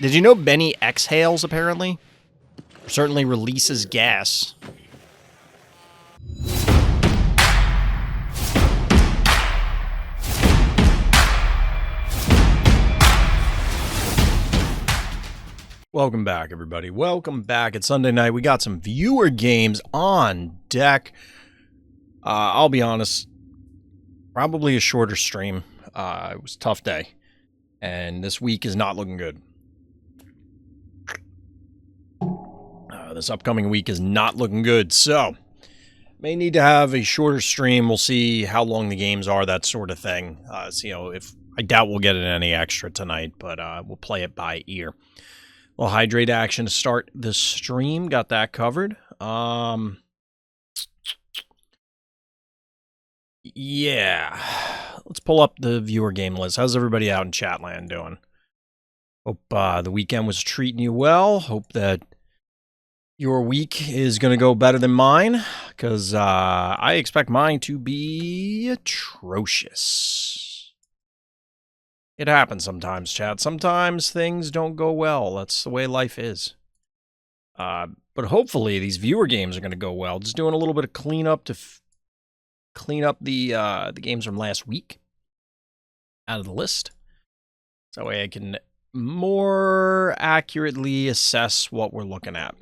Did you know Benny exhales, apparently? Or certainly releases gas. Welcome back, everybody. Welcome back. It's Sunday night. We got some viewer games on deck. I'll be honest, probably a shorter stream. It was a tough day, and this week is not looking good. This upcoming week is not looking good, so may need to have a shorter stream. We'll see how long the games are, that sort of thing. So, if I doubt we'll get in any extra tonight, but we'll play it by ear. Well, hydrate action to start the stream. Got that covered. Yeah. Let's pull up the viewer game list. How's everybody out in Chatland doing? Hope the weekend was treating you well. Hope that your week is going to go better than mine, because I expect mine to be atrocious. It happens sometimes, chat. Sometimes things don't go well. That's the way life is. But hopefully these viewer games are going to go well. Just doing a little bit of cleanup to clean up the games from last week out of the list. So that way I can more accurately assess what we're looking at.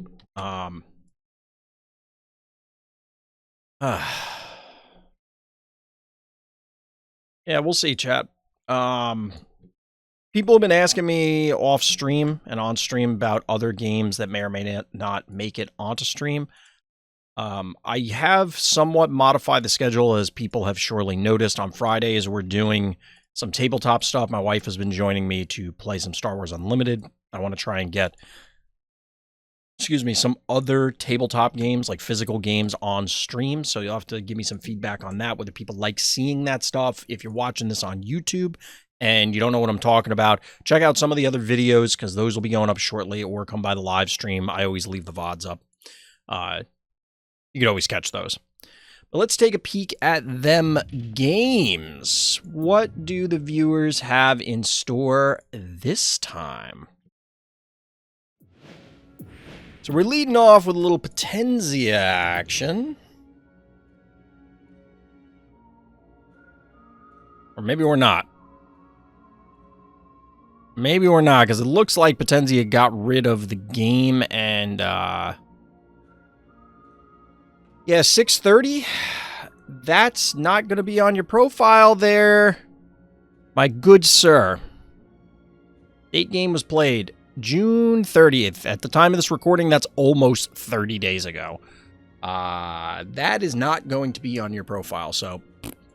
Yeah, we'll see, chat. People have been asking me off stream and on stream about other games that may or may not make it onto stream. I have somewhat modified the schedule, as people have surely noticed. On Fridays, we're doing some tabletop stuff. My wife has been joining me to play some Star Wars Unlimited. I want to try and get, some other tabletop games, like physical games, on stream. So you'll have to give me some feedback on that, whether people like seeing that stuff. If you're watching this on YouTube and you don't know what I'm talking about, check out some of the other videos, because those will be going up shortly, or come by the live stream. I always leave the VODs up. You can always catch those. But let's take a peek at them games. What do the viewers have in store this time? So we're leading off with a little Potenza action. Or maybe we're not. Maybe we're not, because it looks like Potenza got rid of the game, and yeah, 6:30. That's not going to be on your profile there, my good sir. Date game was played June 30th. At the time of this recording, that's almost 30 days ago. That is not going to be on your profile, so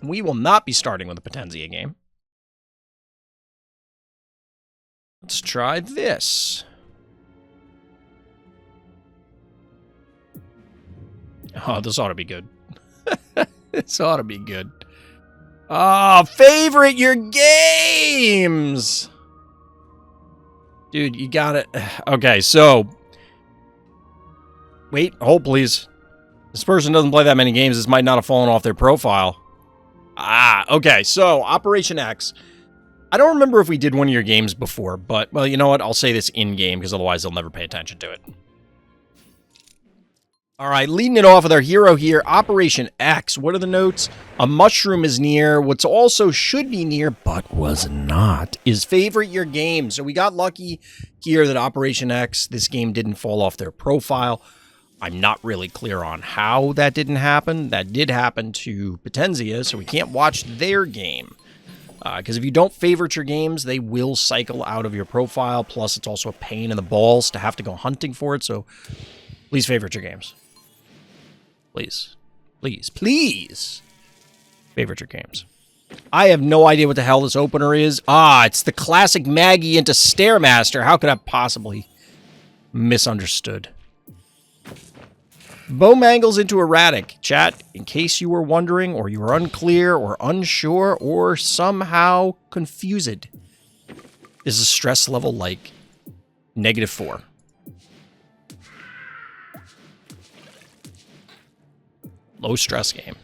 we will not be starting with a Potenza game. Let's try this. Oh, this ought to be good. This ought to be good. Oh, favorite your games! Dude, you got it. Okay, so. Wait, hold please. This person doesn't play that many games. This might not have fallen off their profile. Okay, so OperationX. I don't remember if we did one of your games before, but, well, you know what? I'll say this in-game, because otherwise they'll never pay attention to it. All right, leading it off with our hero here, OperationX. What are the notes? A mushroom is near. What's also should be near, but was not, is favorite your game. So we got lucky here that OperationX, this game didn't fall off their profile. I'm not really clear on how that didn't happen. That did happen to Potenza, so we can't watch their game. Because if you don't favorite your games, they will cycle out of your profile. Plus, it's also a pain in the balls to have to go hunting for it. So please favorite your games. Please. Please. Please. Favorite your games. I have no idea what the hell this opener is. It's the classic Maggie into Stairmaster. How could I possibly misunderstood? Bow mangles into erratic. Chat, in case you were wondering, or you were unclear, or unsure, or somehow confused, is a stress level like -4. Low stress game.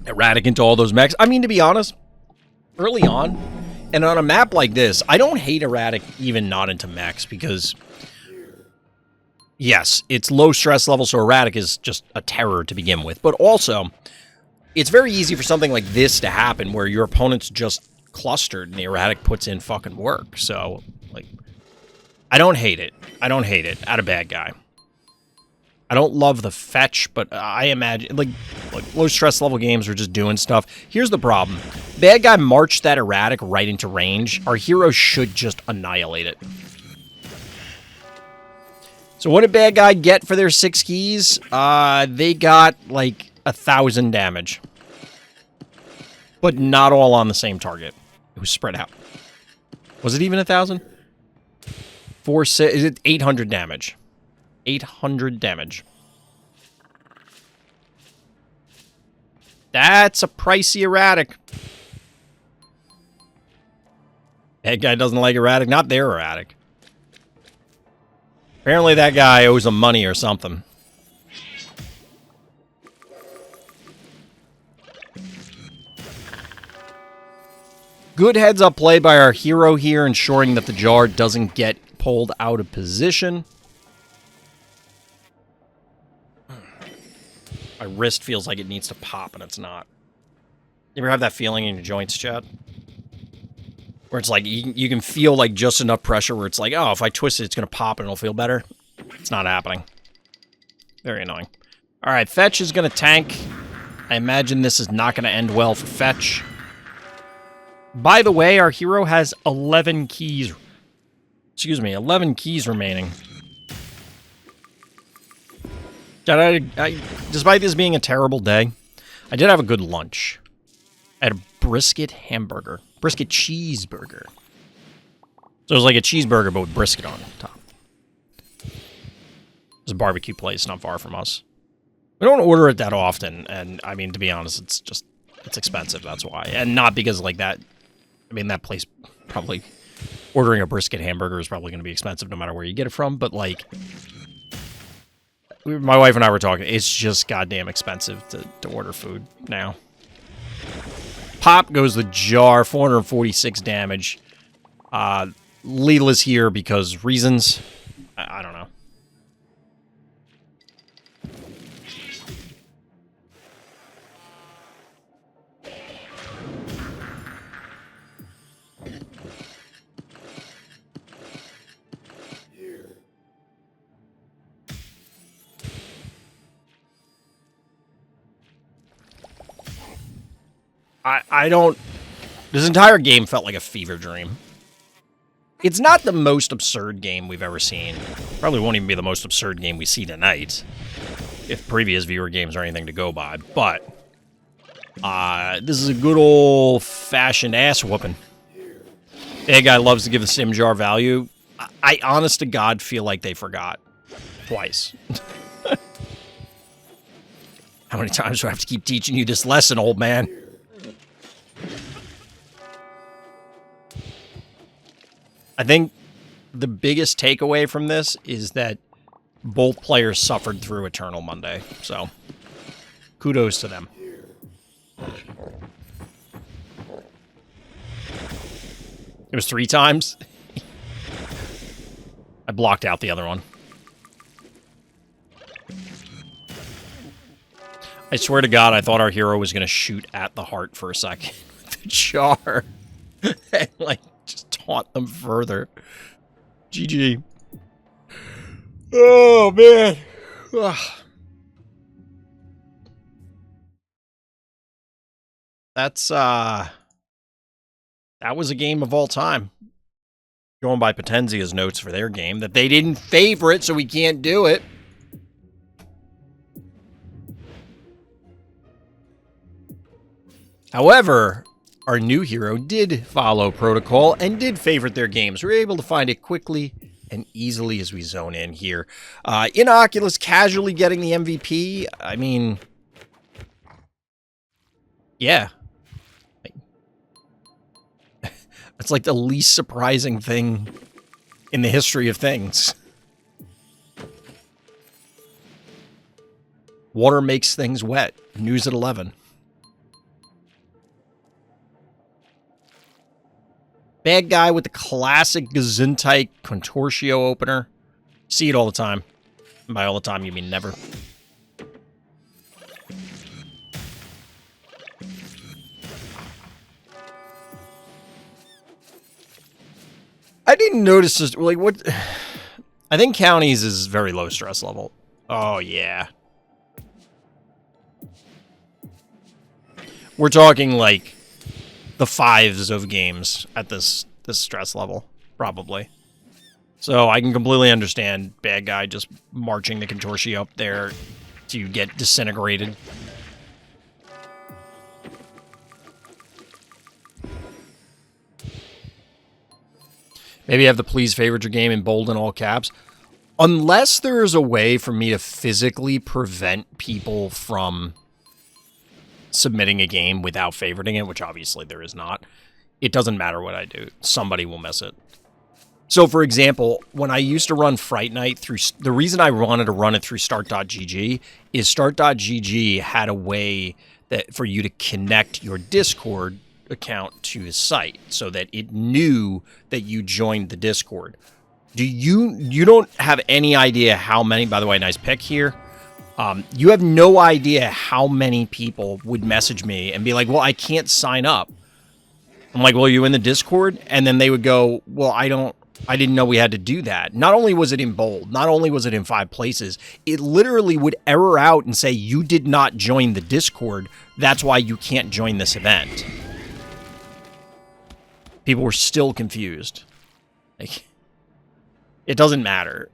erratic into all those mechs. I mean, to be honest, early on, and on a map like this, I don't hate erratic even not into mechs because, yes, it's low stress level, so erratic is just a terror to begin with. But also, it's very easy for something like this to happen where your opponent's just clustered and the erratic puts in fucking work. So, like, I don't hate it. I don't hate it. At a bad guy. I don't love the fetch, but I imagine, like low stress level games are just doing stuff. Here's the problem. Bad guy marched that erratic right into range. Our hero should just annihilate it. So what did bad guy get for their 6 keys? They got, like, 1,000 damage. But not all on the same target. It was spread out. Was it even 1,000? 800 damage. 800 damage. That's a pricey erratic. That guy doesn't like erratic. Not their erratic. Apparently that guy owes him money or something. Good heads-up play by our hero here, ensuring that the jar doesn't get pulled out of position. My wrist feels like it needs to pop, and it's not. You ever have that feeling in your joints, Chad? Where it's like, you can feel like just enough pressure where it's like, oh, if I twist it, it's going to pop and it'll feel better. It's not happening. Very annoying. Alright, Fetch is going to tank. I imagine this is not going to end well for Fetch. By the way, our hero has 11 keys. Excuse me, 11 keys remaining. Despite this being a terrible day, I did have a good lunch. I had a brisket hamburger. Brisket cheeseburger. So it was like a cheeseburger, but with brisket on top. There's a barbecue place not far from us. We don't order it that often, and I mean, to be honest, it's expensive, that's why. And not because, like, that, I mean, that place probably, ordering a brisket hamburger is probably going to be expensive no matter where you get it from, but, like, my wife and I were talking, it's just goddamn expensive to order food now. Pop goes the jar, 446 damage. Leela's here because reasons. I don't know. I don't... This entire game felt like a fever dream. It's not the most absurd game we've ever seen. Probably won't even be the most absurd game we see tonight, if previous viewer games are anything to go by, but this is a good old-fashioned ass-whooping. That guy loves to give the sim jar value. I honest to God feel like they forgot. Twice. How many times do I have to keep teaching you this lesson, old man? I think the biggest takeaway from this is that both players suffered through Eternal Monday, so kudos to them. It was 3 times. I blocked out the other one. I swear to God, I thought our hero was going to shoot at the heart for a second with the jar. And, like, just taunt them further. GG. Oh, man. Ugh. That's, that was a game of all time. Going by Potenzia's notes for their game, that they didn't favor it, so we can't do it. However, our new hero did follow protocol and did favorite their games. We were able to find it quickly and easily as we zone in here. Inoculus casually getting the MVP. I mean, yeah. It's like the least surprising thing in the history of things. Water makes things wet. News at 11. Bad guy with the classic Gesundheit Contortio opener. See it all the time. And by all the time, you mean never. I didn't notice this. Like, what? I think counties is very low stress level. Oh, yeah. We're talking, like, the 5s of games at this stress level, probably. So I can completely understand bad guy just marching the Contortio up there to get disintegrated. Maybe have the please favorite your game in bold and all caps. Unless there is a way for me to physically prevent people from submitting a game without favoriting it, which obviously there is not, it doesn't matter what I do. Somebody will miss it. So, for example, when I used to run Fright Night through... The reason I wanted to run it through start.gg is start.gg had a way that for you to connect your Discord account to the site so that it knew that you joined the Discord. You don't have any idea how many... By the way, nice pick here. You have no idea how many people would message me and be like, well, I can't sign up. I'm like, well, are you in the Discord? And then they would go, well, I didn't know we had to do that. Not only was it in bold, not only was it in 5 places, it literally would error out and say, you did not join the Discord. That's why you can't join this event. People were still confused. Like, it doesn't matter.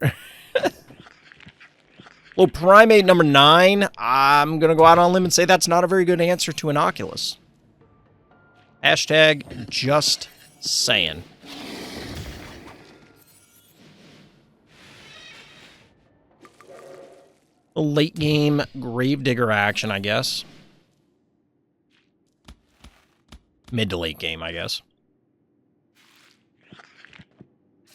Well, primate number 9, I'm going to go out on a limb and say that's not a very good answer to Inoculus. Hashtag just saying. A late game Gravedigger action, I guess. Mid to late game, I guess.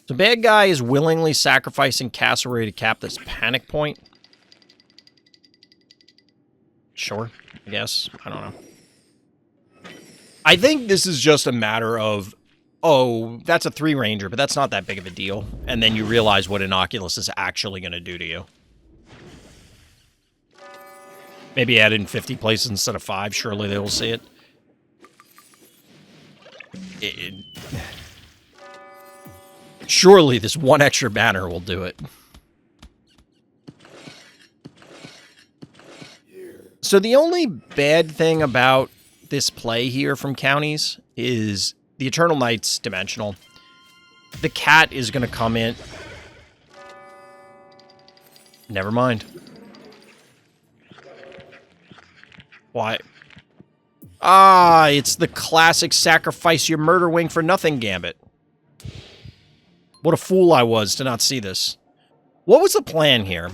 So bad guy is willingly sacrificing Cassowary to cap this panic point. Sure, I guess. I don't know. I think this is just a matter of, oh, that's a 3-ranger, but that's not that big of a deal. And then you realize what Inoculus is actually going to do to you. Maybe add in 50 places instead of 5. Surely they will see it. Surely this one extra banner will do it. So the only bad thing about this play here from counties is the Eternal Knight's dimensional. The cat is going to come in. Never mind. Why? Ah, it's the classic sacrifice your murder wing for nothing gambit. What a fool I was to not see this. What was the plan here?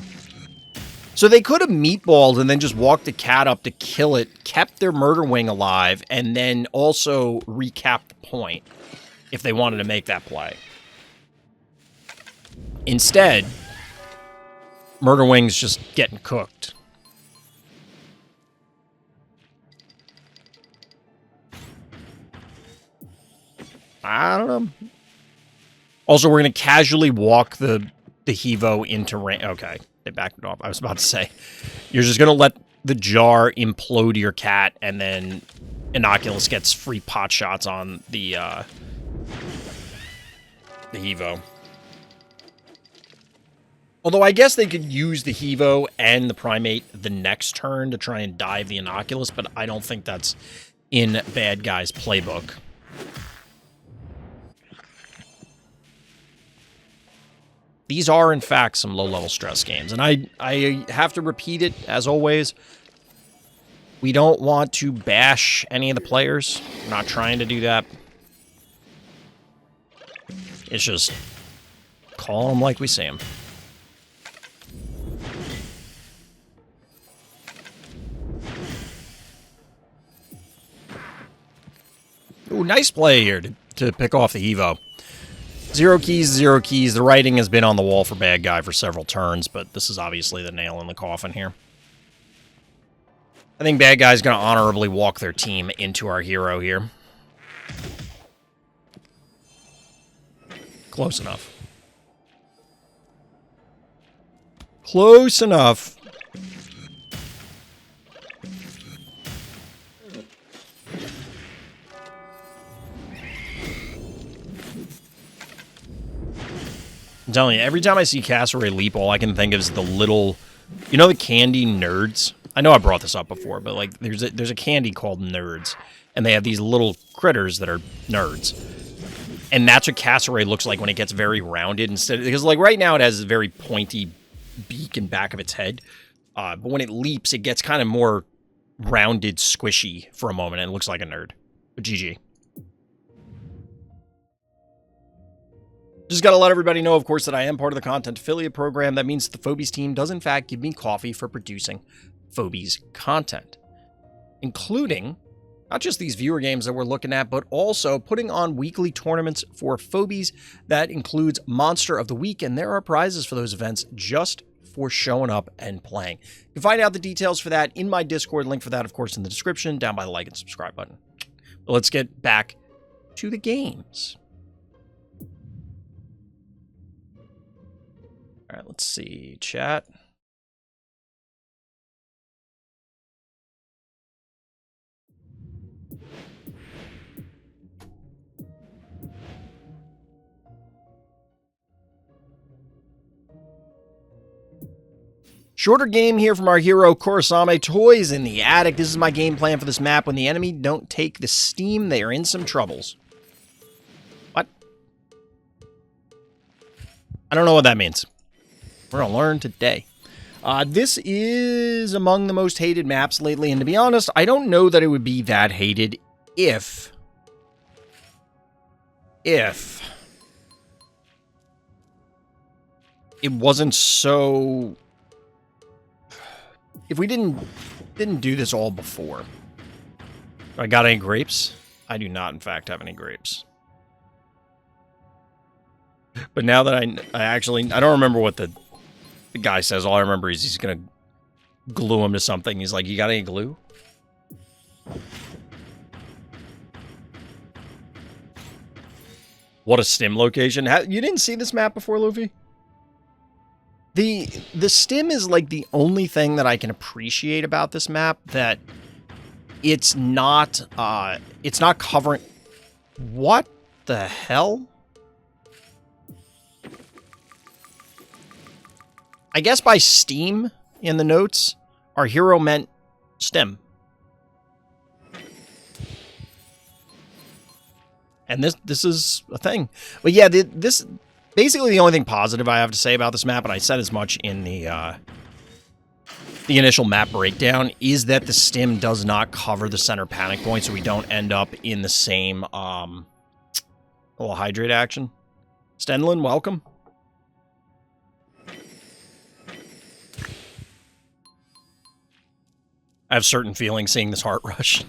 So they could have meatballed and then just walked the cat up to kill it, kept their murder wing alive, and then also recapped the point if they wanted to make that play. Instead, murder wing's just getting cooked. I don't know. Also, we're going to casually walk the Hevo into range. Okay, they backed it off. I was about to say, you're just going to let the jar implode your cat, and then Inoculus gets free pot shots on the Hevo. Although I guess they could use the Hevo and the Primate the next turn to try and dive the Inoculus, but I don't think that's in Bad Guy's playbook. These are, in fact, some low-level stress games. And I have to repeat it, as always. We don't want to bash any of the players. We're not trying to do that. It's just call them like we see them. Ooh, nice play here to pick off the Evo. 0 keys, 0 keys. The writing has been on the wall for Bad Guy for several turns, but this is obviously the nail in the coffin here. I think Bad Guy's going to honorably walk their team into our hero here. Close enough. Close enough. I'm telling you, every time I see Cassowary leap, all I can think of is the little, you know, the candy nerds. I know I brought this up before, but like, there's a candy called Nerds, and they have these little critters that are nerds, and that's what Cassowary looks like when it gets very rounded. Because like right now it has a very pointy beak and back of its head, but when it leaps, it gets kind of more rounded, squishy for a moment, and it looks like a nerd. But GG. Just got to let everybody know, of course, that I am part of the content affiliate program. That means the Phobies team does, in fact, give me coffee for producing Phobies content, including not just these viewer games that we're looking at, but also putting on weekly tournaments for Phobies. That includes Monster of the Week, and there are prizes for those events just for showing up and playing. You can find out the details for that in my Discord. Link for that, of course, in the description, down by the like and subscribe button. But let's get back to the games. All right, let's see, chat. Shorter game here from our hero, Kurosame. Toys in the attic. This is my game plan for this map. When the enemy don't take the steam, they are in some troubles. What? I don't know what that means. We're going to learn today. This is among the most hated maps lately, and to be honest, I don't know that it would be that hated if it wasn't so... If we didn't do this all before. I got any grapes? I do not, in fact, have any grapes. But now that I don't remember what the guy says. All I remember is he's gonna glue him to something. He's like, you got any glue? What a stim location. You didn't see this map before, Luffy? The stim is like the only thing that I can appreciate about this map, that it's not covering... What the hell? I guess by steam in the notes, our hero meant stem. And this is a thing. But yeah, this basically the only thing positive I have to say about this map, and I said as much in the initial map breakdown, is that the stem does not cover the center panic point, so we don't end up in the same little hydrate action. Stenlin, welcome. I have certain feelings seeing this heart rush.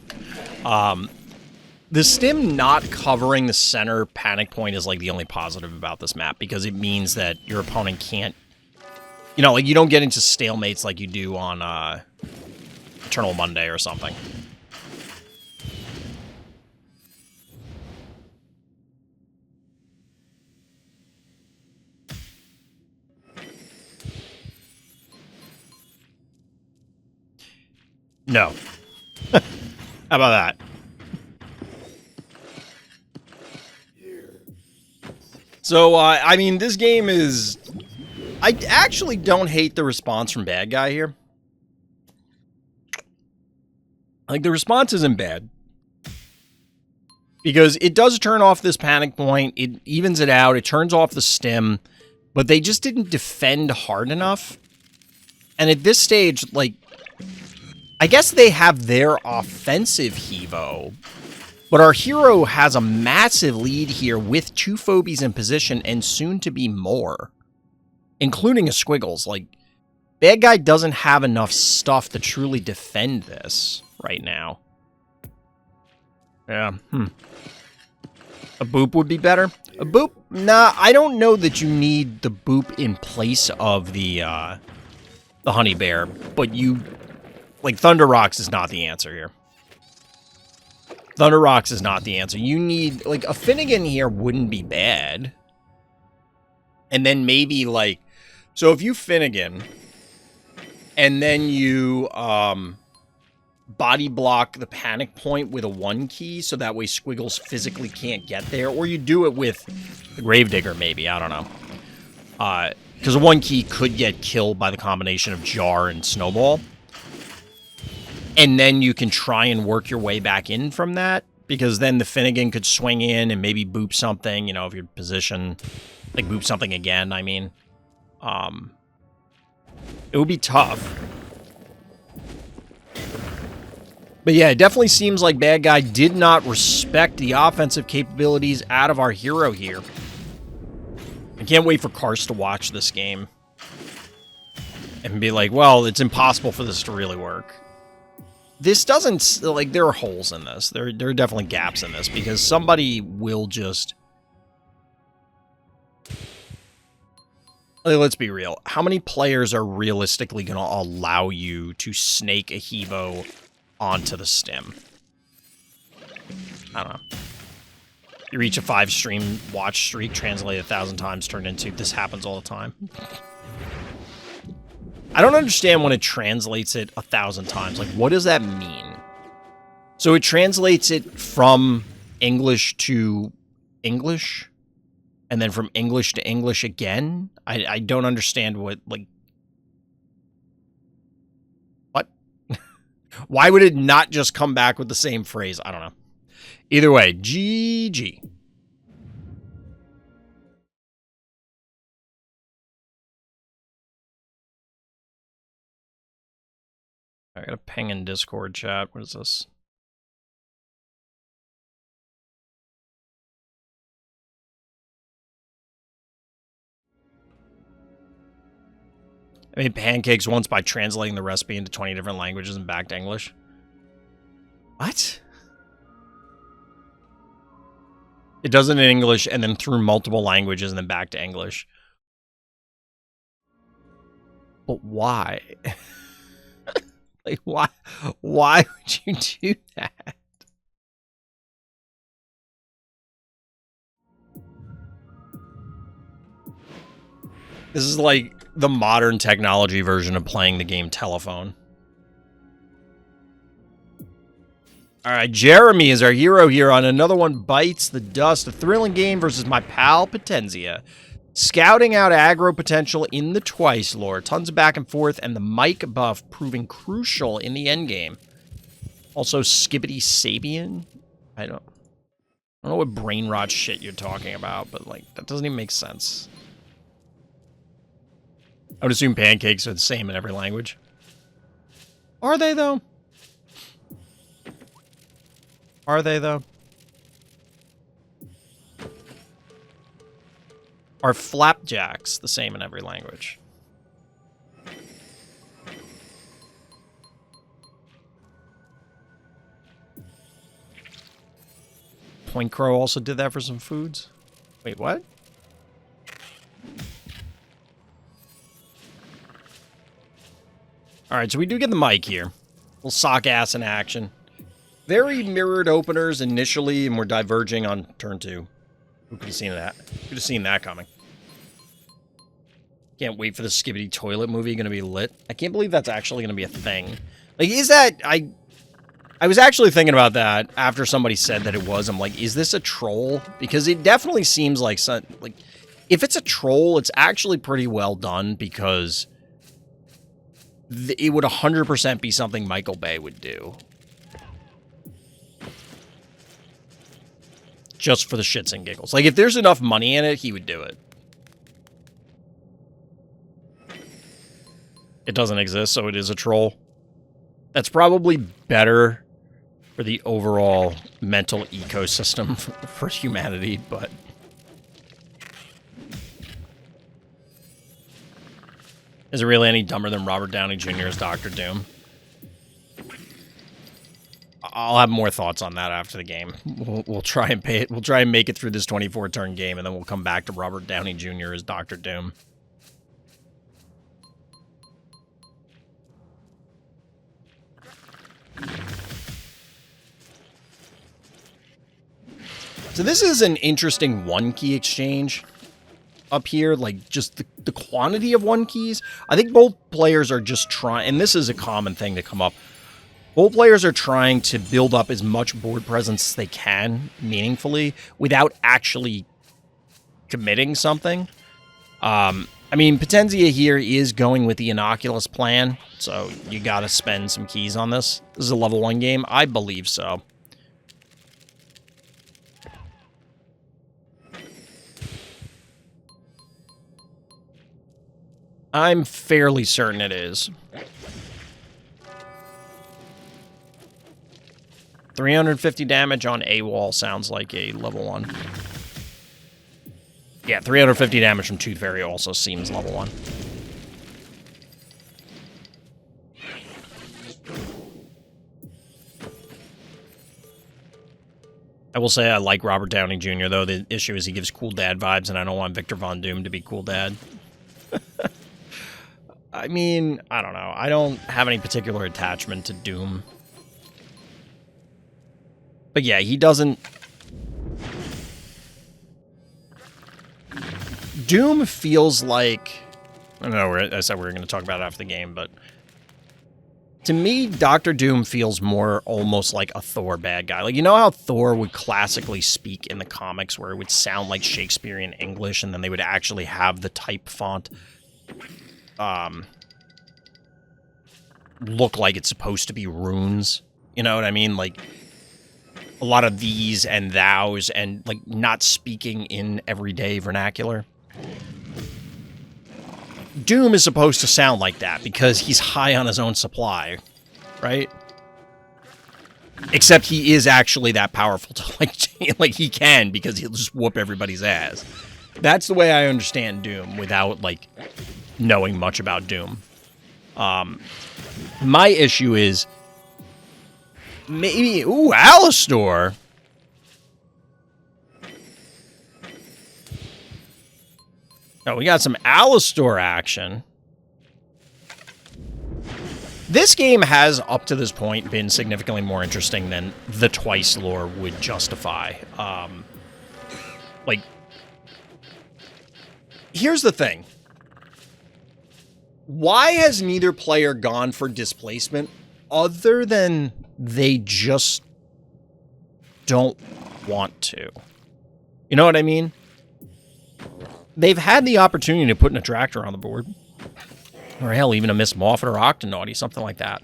The stim not covering the center panic point is like the only positive about this map, because it means that your opponent can't, you know, like you don't get into stalemates like you do on Eternal Monday or something. No. How about that? So, I mean, this game is... I actually don't hate the response from Bad Guy here. Like, the response isn't bad. Because it does turn off this panic point, it evens it out, it turns off the stem, but they just didn't defend hard enough. And at this stage, like... I guess they have their offensive Hevo, but our hero has a massive lead here with 2 Phobies in position and soon to be more, including a Squiggles. Like, Bad Guy doesn't have enough stuff to truly defend this right now. Yeah, A boop would be better. A boop? Nah, I don't know that you need the boop in place of the honey bear, but you... Like, Thunder Rocks is not the answer here. Thunder Rocks is not the answer. You need... Like, a Finnegan here wouldn't be bad. And then maybe, like... So if you Finnegan, and then you body block the panic point with a 1 key, so that way Squiggles physically can't get there, or you do it with the Gravedigger, maybe, I don't know. Because a 1 key could get killed by the combination of Jar and Snowball. And then you can try and work your way back in from that, because then the Finnegan could swing in and maybe boop something, you know, if your position, like boop something again, I mean. It would be tough. But yeah, it definitely seems like Bad Guy did not respect the offensive capabilities out of our hero here. I can't wait for Karst to watch this game and be like, well, it's impossible for this to really work. This doesn't, like, there are holes in this. There are definitely gaps in this, because somebody will just... Let's be real. How many players are realistically going to allow you to snake a Hevo onto the stem? I don't know. You reach a 5-stream watch streak, translate 1,000 times, turned into this happens all the time. I don't understand when it translates it 1,000 times. Like, what does that mean? So it translates it from English to English, and then from English to English again? I don't understand what, like... What? Why would it not just come back with the same phrase? I don't know. Either way, GG. I got a ping in Discord chat. What is this? I made pancakes once by translating the recipe into 20 different languages and back to English. What? It does it in English and then through multiple languages and then back to English. But why? Like, why would you do that? This is like the modern technology version of playing the game Telephone. Alright, Jeremy is our hero here on Another One Bites the Dust, a thrilling game versus my pal Potenzia. Scouting out aggro potential in the Twice lore. Tons of back and forth, and the mic buff proving crucial in the endgame. Also, Skibbity Sabian? I don't know what brain rot shit you're talking about, but, like, that doesn't even make sense. I would assume pancakes are the same in every language. Are they, though? Are they, though? Are flapjacks the same in every language? Point Crow also did that for some foods? Wait, what? Alright, so we do get the mic here. Little sock ass in action. Very mirrored openers initially, and we're diverging on turn 2. Who could have seen that? Could have seen that coming. Can't wait for the Skibbity Toilet movie going to be lit. I can't believe that's actually going to be a thing. Like, is that... I was actually thinking about that after somebody said that it was. I'm like, is this a troll? Because it definitely seems like... like, if it's a troll, it's actually pretty well done, because... it would 100% be something Michael Bay would do. Just for the shits and giggles. Like, if there's enough money in it, he would do it. It doesn't exist, so it is a troll. That's probably better for the overall mental ecosystem for humanity, but... Is it really any dumber than Robert Downey Jr. as Dr. Doom? I'll have more thoughts on that after the game. We'll try and pay it. We'll try and make it through this 24-turn game, and then we'll come back to Robert Downey Jr. as Dr. Doom. So this is an interesting 1-key exchange. up here, like just the quantity of 1 keys. I think both players are just trying, and this is a common thing to come up. Both players are trying to build up as much board presence as they can meaningfully without actually committing something. I mean, Potenzia here is going with the Innocuous plan, so you gotta spend some keys on this. This is a level 1 game? I believe so. I'm fairly certain it is. 350 damage on AWOL sounds like a level 1. Yeah, 350 damage from Tooth Fairy also seems level 1. I will say I like Robert Downey Jr., though. The issue is he gives cool dad vibes, and I don't want Victor Von Doom to be cool dad. I mean, I don't know. I don't have any particular attachment to Doom. But yeah, he doesn't... Doom feels like... I don't know, I said we were going to talk about it after the game, but... To me, Dr. Doom feels more almost like a Thor bad guy. Like, you know how Thor would classically speak in the comics where it would sound like Shakespearean English, and then they would actually have the type font look like it's supposed to be runes? You know what I mean? Like... a lot of these and thous and, like, not speaking in everyday vernacular. Doom is supposed to sound like that because he's high on his own supply, right? Except he is actually that powerful to, like he can because he'll just whoop everybody's ass. That's the way I understand Doom without, like, knowing much about Doom. My issue is... maybe... ooh, Alistor! Oh, we got some Alistor action. This game has, up to this point, been significantly more interesting than the Twice lore would justify. Like... here's the thing. Why has neither player gone for displacement other than... they just don't want to? You know what I mean? They've had the opportunity to put an attractor on the board. Or hell, even a Miss Moffat or Octonaughty, something like that.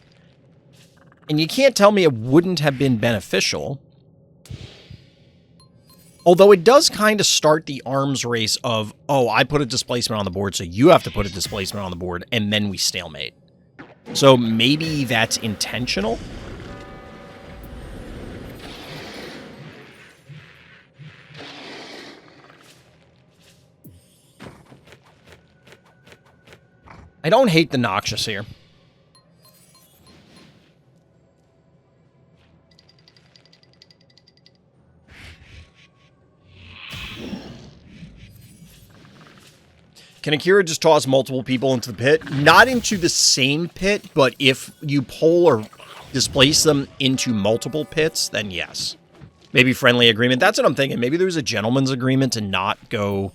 And you can't tell me it wouldn't have been beneficial. Although it does kind of start the arms race of, oh, I put a displacement on the board, so you have to put a displacement on the board, and then we stalemate. So maybe that's intentional? I don't hate the Noxious here. Can Akira just toss multiple people into the pit? Not into the same pit, but if you pull or displace them into multiple pits, then yes. Maybe friendly agreement. That's what I'm thinking. Maybe there's a gentleman's agreement to not go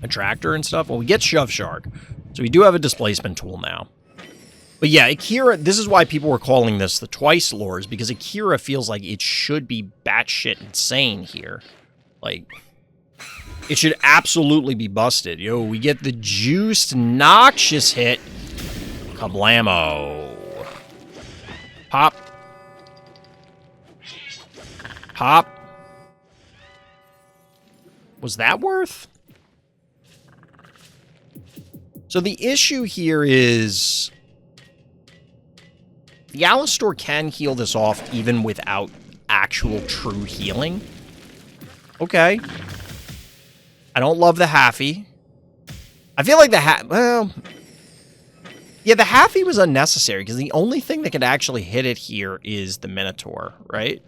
attractor and stuff. Well, we get Shove Shark. So we do have a displacement tool now. But yeah, Akira, this is why people were calling this the Twice lores, because Akira feels like it should be batshit insane here. Like, it should absolutely be busted. Yo, we get the juiced Noxious hit. Kablamo. Pop. Pop. Was that worth? So the issue here is... the Alistor can heal this off even without actual true healing. Okay. I don't love the Halfy. I feel like the well... yeah, the Halfy was unnecessary, because the only thing that could actually hit it here is the Minotaur, right?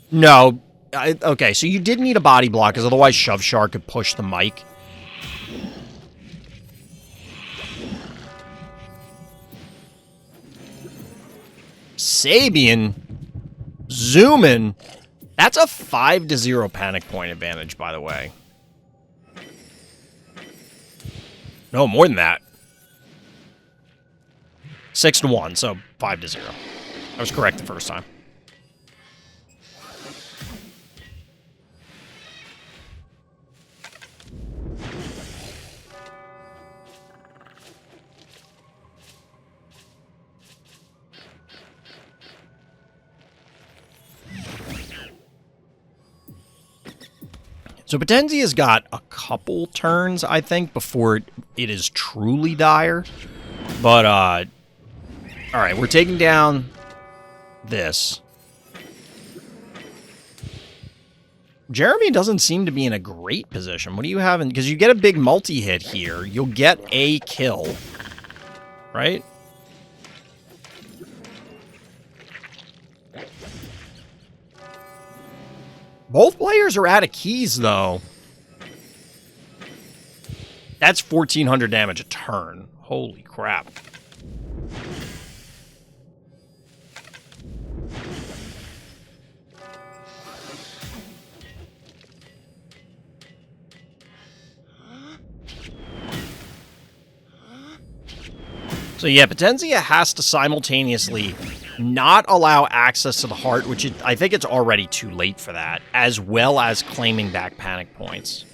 No. Okay, so you did need a body block, because otherwise Shove Shark could push the mic. Sabian zooming. That's a 5-0 panic point advantage, by the way. No, more than that. 6-1, so 5-0. I was correct the first time. So Potenzia's got a couple turns, I think, before it is truly dire. But, alright, we're taking down this. Jeremy doesn't seem to be in a great position. What do you have? Because you get a big multi-hit here. You'll get a kill. Right? Both players are out of keys, though. That's 1,400 damage a turn. Holy crap. So yeah, Potenza has to simultaneously not allow access to the heart, which I think it's already too late for that, as well as claiming back panic points.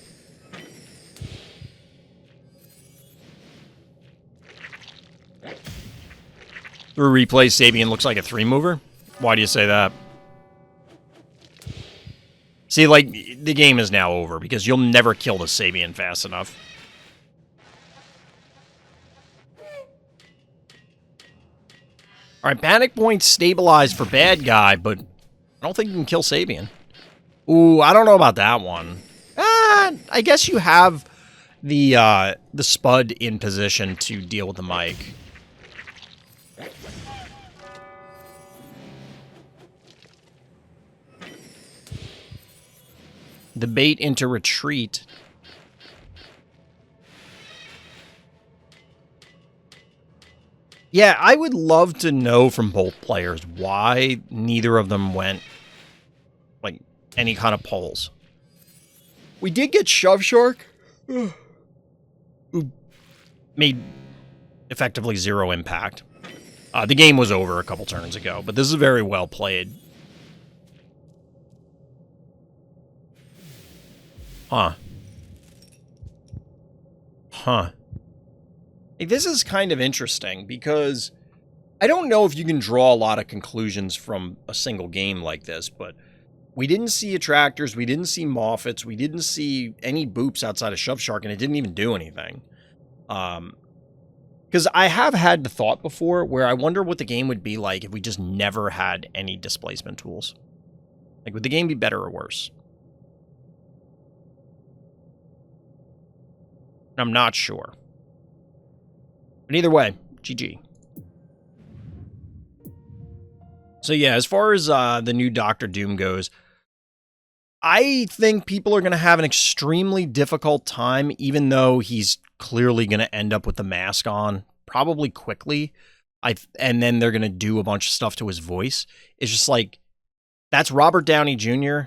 Through replay, Sabian looks like a 3-mover? Why do you say that? See, like, the game is now over, because you'll never kill the Sabian fast enough. Alright, panic points stabilized for bad guy, but I don't think you can kill Sabian. Ooh, I don't know about that one. I guess you have the Spud in position to deal with the mic. The bait into retreat. Yeah, I would love to know from both players why neither of them went, like, any kind of polls. We did get Shove Shark, who made effectively 0 impact. The game was over a couple turns ago, but this is very well played. Huh. Huh. This is kind of interesting, because I don't know if you can draw a lot of conclusions from a single game like this, but we didn't see attractors, we didn't see Moffats, we didn't see any boops outside of Shove Shark, and it didn't even do anything. Because I have had the thought before where I wonder what the game would be like if we just never had any displacement tools. Like, would the game be better or worse? I'm not sure. But either way, GG. So yeah, as far as the new Doctor Doom goes, I think people are going to have an extremely difficult time, even though he's clearly going to end up with the mask on, probably quickly. And then they're going to do a bunch of stuff to his voice. It's just like, that's Robert Downey Jr.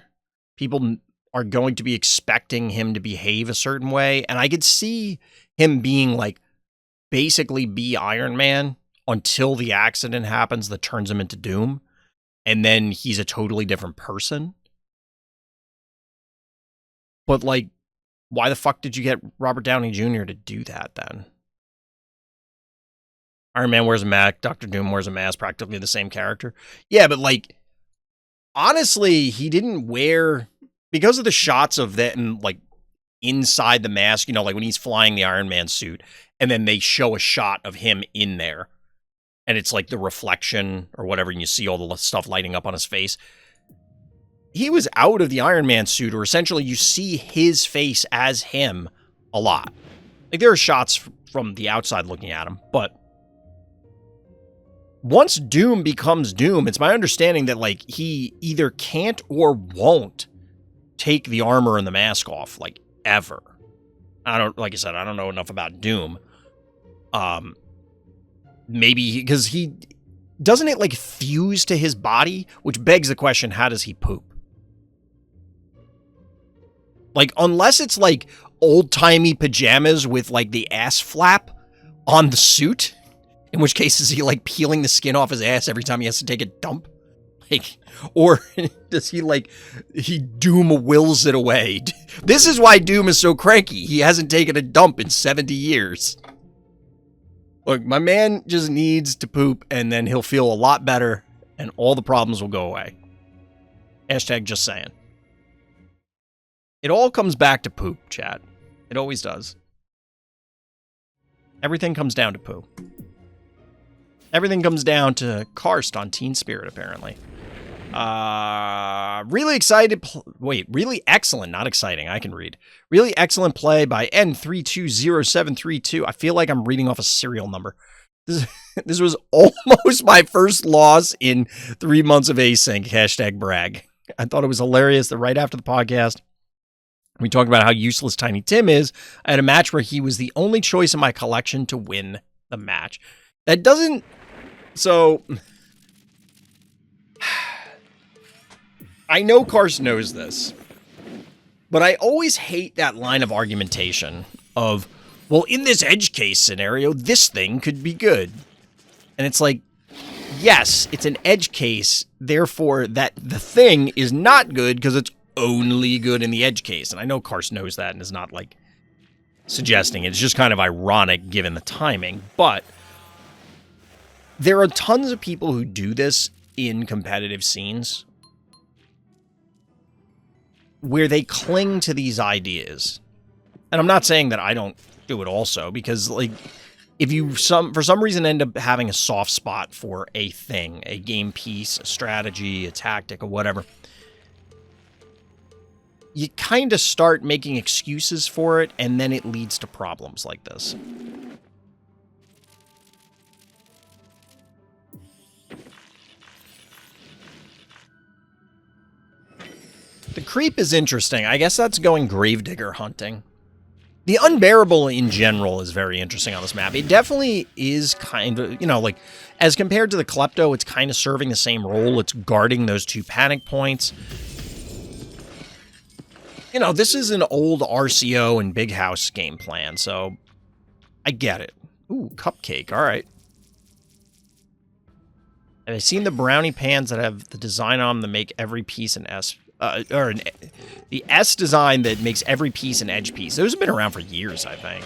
People are going to be expecting him to behave a certain way. And I could see him being like, basically be Iron Man until the accident happens that turns him into Doom. And then he's a totally different person. But, like, why the fuck did you get Robert Downey Jr. to do that, then? Iron Man wears a mask, Dr. Doom wears a mask, practically the same character. Yeah, but, like, honestly, he didn't wear... Because of the shots of them, like, inside the mask, you know, like when he's flying the Iron Man suit, and then they show a shot of him in there, and it's like the reflection or whatever, and you see all the stuff lighting up on his face. He was out of the Iron Man suit, or essentially you see his face as him a lot. Like, there are shots from the outside looking at him, but once Doom becomes Doom, it's my understanding that, like, he either can't or won't take the armor and the mask off, like, ever. Like I said, I don't know enough about Doom. Maybe because doesn't it like fuse to his body, which begs the question, how does he poop? Like, unless it's like old-timey pajamas with like the ass flap on the suit, in which case is he like peeling the skin off his ass every time he has to take a dump? Like, or does he Doom wills it away? This is why Doom is so cranky. He hasn't taken a dump in 70 years. Look, my man just needs to poop, and then he'll feel a lot better, and all the problems will go away. Hashtag just saying. It all comes back to poop, chat. It always does. Everything comes down to poo. Everything comes down to Karst on Teen Spirit, apparently. Really excited. Really excellent. Not exciting. I can read. Really excellent play by N320732. I feel like I'm reading off a serial number. This was almost my first loss in 3 months of async. Hashtag brag. I thought it was hilarious that right after the podcast, we talked about how useless Tiny Tim is. I had a match where he was the only choice in my collection to win the match. That doesn't... So... I know Karst knows this, but I always hate that line of argumentation of, well, in this edge case scenario, this thing could be good. And it's like, yes, it's an edge case, therefore that the thing is not good because it's only good in the edge case. And I know Karst knows that and is not, like, suggesting it. It's just kind of ironic given the timing. But there are tons of people who do this in competitive scenes where they cling to these ideas. And I'm not saying that I don't do it also, because, like, if you for some reason end up having a soft spot for a thing, a game piece, a strategy, a tactic, or whatever, you kind of start making excuses for it, and then it leads to problems like this. The creep is interesting. I guess that's going gravedigger hunting. The unbearable in general is very interesting on this map. It definitely is kind of, you know, like, as compared to the klepto, it's kind of serving the same role. It's guarding those 2 panic points. You know, this is an old RCO and Big House game plan, so I get it. Ooh, cupcake, all right. Have I seen the brownie pans that have the design on them that make every piece an S? The S design that makes every piece an edge piece. Those have been around for years, I think.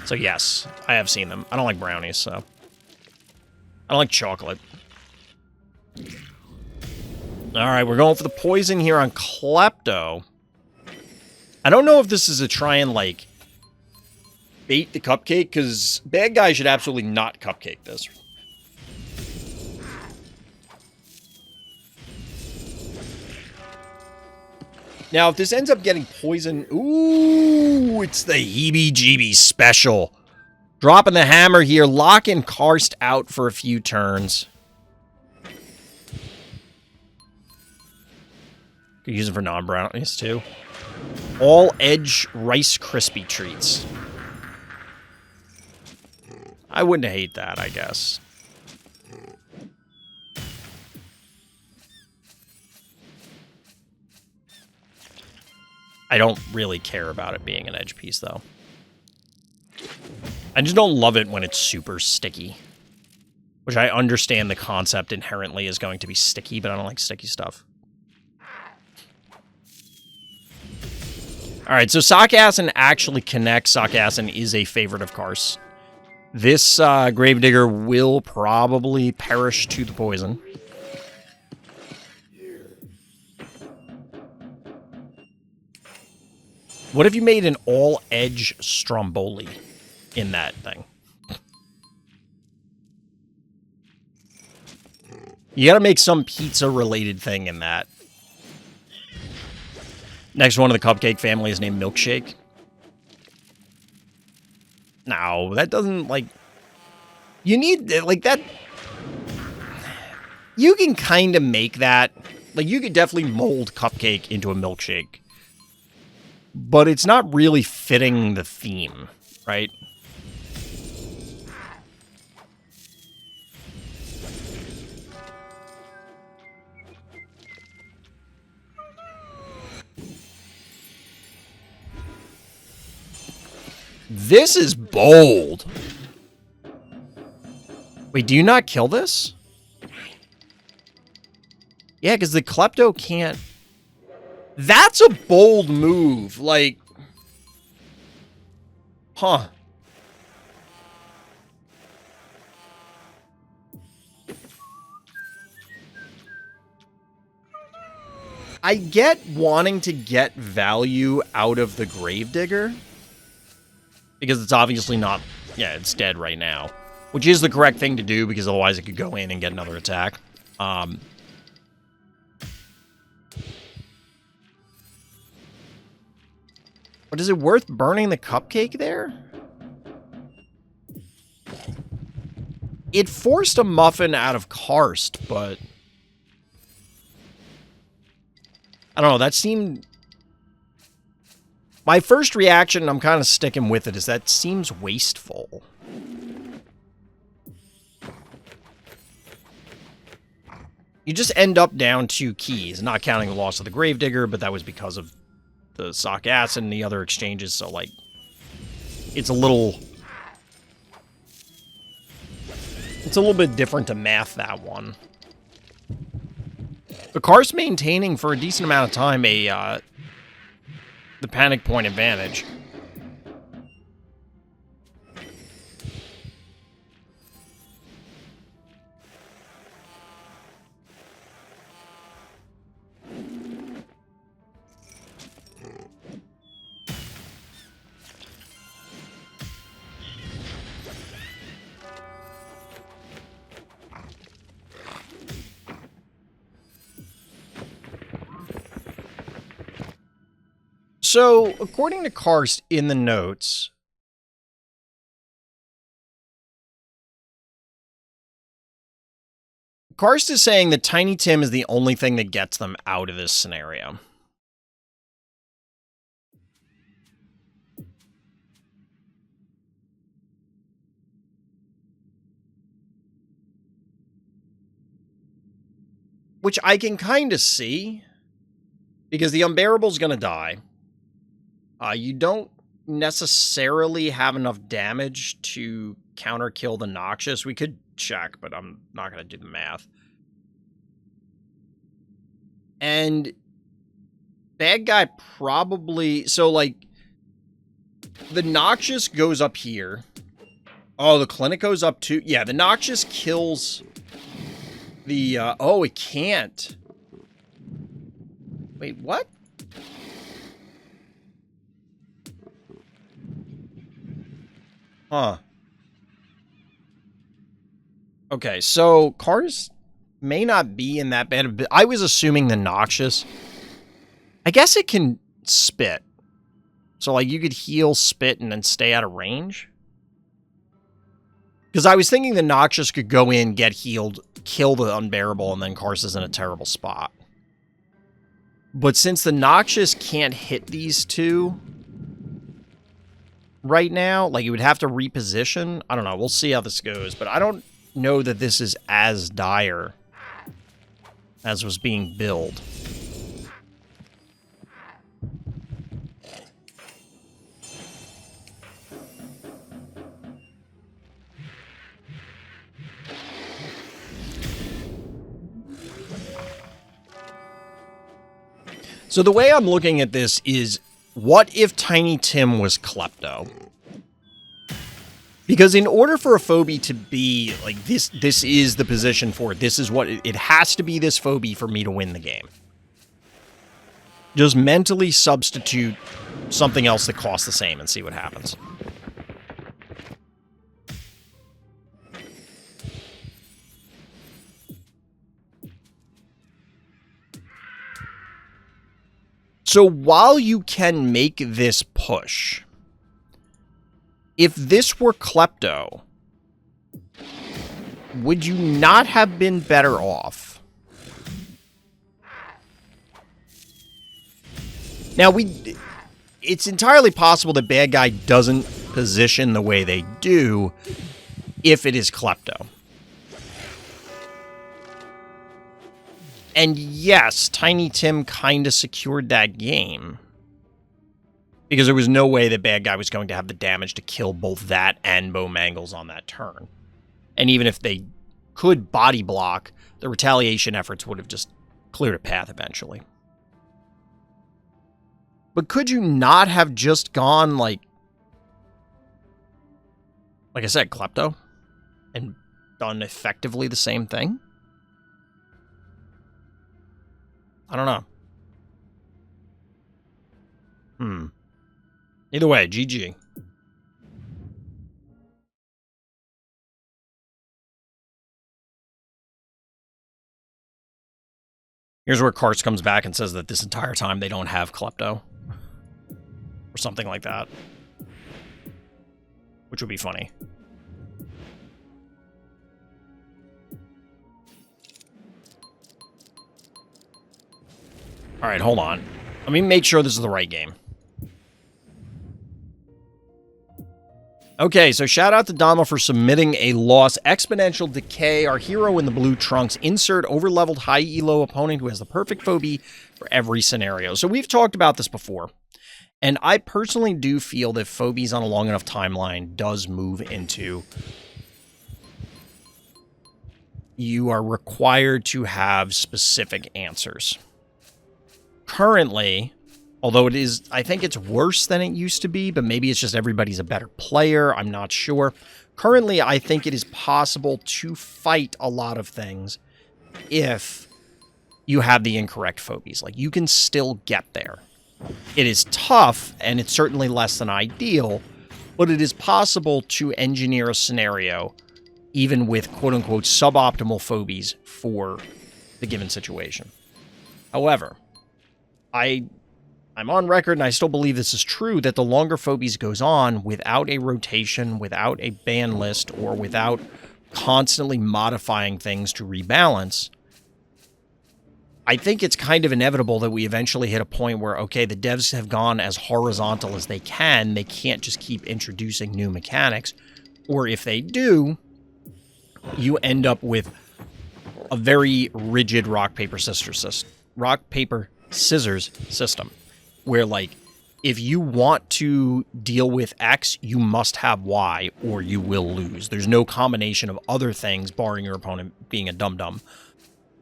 So yes, I have seen them. I don't like brownies, so. I don't like chocolate. Alright, we're going for the poison here on Klepto. I don't know if this is a try and, like, bait the cupcake, because bad guy should absolutely not cupcake this. Now, if this ends up getting poison... Ooh, it's the heebie-jeebie special. Dropping the hammer here, locking Karst out for a few turns. Could use it for non-brownies, too. All edge Rice Krispie treats. I wouldn't hate that, I guess. I don't really care about it being an edge piece, though. I just don't love it when it's super sticky. Which I understand the concept inherently is going to be sticky, but I don't like sticky stuff. Alright, so Sockassin actually connects. Sockassin is a favorite of Karst. This Gravedigger will probably perish to the poison. What if you made an all-edge Stromboli in that thing? You gotta make some pizza-related thing in that. Next one of the cupcake family is named Milkshake. No, that doesn't, like... You need, like, that... You can kind of make that... Like, you could definitely mold Cupcake into a milkshake. But it's not really fitting the theme, right? This is bold. Wait, do you not kill this? Yeah, because the Klepto can't... That's a bold move. Like... Huh. I get wanting to get value out of the Gravedigger. Because it's obviously not... Yeah, it's dead right now. Which is the correct thing to do, because otherwise it could go in and get another attack. But is it worth burning the cupcake there? It forced a muffin out of karst, but... I don't know, that seemed... My first reaction, I'm kind of sticking with it, is that seems wasteful. You just end up down 2 keys, not counting the loss of the Gravedigger, but that was because of the sock acid and the other exchanges, so, like, it's a little bit different to math that one. The karst maintaining for a decent amount of time the panic point advantage. So, according to Karst in the notes, Karst is saying that Tiny Tim is the only thing that gets them out of this scenario. Which I can kind of see, because the Unbearable's going to die. You don't necessarily have enough damage to counter-kill the Noxious. We could check, but I'm not going to do the math. And bad guy probably... So, like, the Noxious goes up here. Oh, the Clinic goes up too. Yeah, the Noxious kills the... oh, it can't. Wait, what? Huh. Okay, so Karst may not be in that bad. I was assuming the Noxious. I guess it can spit. So, like, you could heal, spit, and then stay out of range? Because I was thinking the Noxious could go in, get healed, kill the Unbearable, and then Karst is in a terrible spot. But since the Noxious can't hit these two right now, like, it would have to reposition. I don't know. We'll see how this goes. But I don't know that this is as dire as was being billed. So the way I'm looking at this is, what if Tiny Tim was Klepto? Because in order for a phobie to be, like, this is the position for it. This is what, it has to be this phobie for me to win the game. Just mentally substitute something else that costs the same and see what happens. So while you can make this push, if this were Klepto, would you not have been better off? Now, it's entirely possible that bad guy doesn't position the way they do if it is Klepto. And yes, Tiny Tim kind of secured that game. Because there was no way that bad guy was going to have the damage to kill both that and Bo Mangles on that turn. And even if they could body block, the retaliation efforts would have just cleared a path eventually. But could you not have just gone, like I said, Klepto? And done effectively the same thing? I don't know. Either way, GG. Here's where Karst comes back and says that this entire time they don't have Klepto. Or something like that. Which would be funny. Alright, hold on. Let me make sure this is the right game. Okay, so shout out to Dama for submitting a loss. Exponential Decay, our hero in the blue trunks. Insert overleveled high elo opponent who has the perfect phobie for every scenario. So we've talked about this before. And I personally do feel that Phobies on a long enough timeline does move into... You are required to have specific answers. Currently... Although it is, I think it's worse than it used to be, but maybe it's just everybody's a better player. I'm not sure. Currently, I think it is possible to fight a lot of things if you have the incorrect phobies. Like, you can still get there. It is tough, and it's certainly less than ideal, but it is possible to engineer a scenario even with quote-unquote suboptimal phobies for the given situation. However, I'm on record, and I still believe this is true, that the longer Phobies goes on, without a rotation, without a ban list, or without constantly modifying things to rebalance, I think it's kind of inevitable that we eventually hit a point where, okay, the devs have gone as horizontal as they can. They can't just keep introducing new mechanics. Or if they do, you end up with a very rigid rock, paper, scissors system. Where, like, if you want to deal with X, you must have Y, or you will lose. There's no combination of other things, barring your opponent being a dum-dum,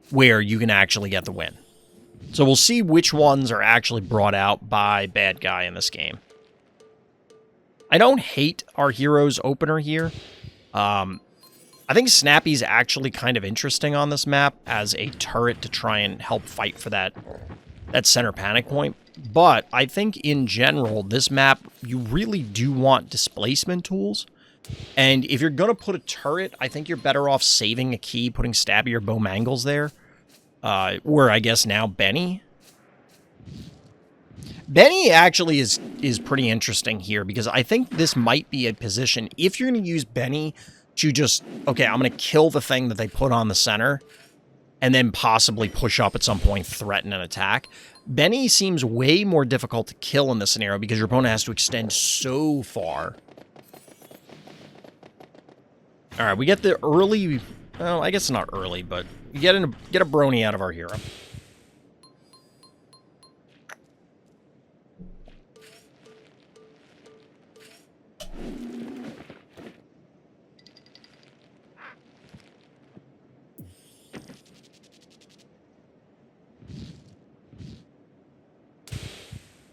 where you can actually get the win. So we'll see which ones are actually brought out by bad guy in this game. I don't hate our hero's opener here. I think Snappy's actually kind of interesting on this map as a turret to try and help fight for that center panic point. But I think in general, this map, you really do want displacement tools. And if you're going to put a turret, I think you're better off saving a key, putting Stabby or Bo Mangles there. Or I guess now Benny. Benny actually is pretty interesting here because I think this might be a position, if you're going to use Benny to just, okay, I'm going to kill the thing that they put on the center and then possibly push up at some point, threaten an attack. Benny seems way more difficult to kill in this scenario because your opponent has to extend so far. All right, we get the early... Well, I guess it's not early, but you get a brony out of our hero.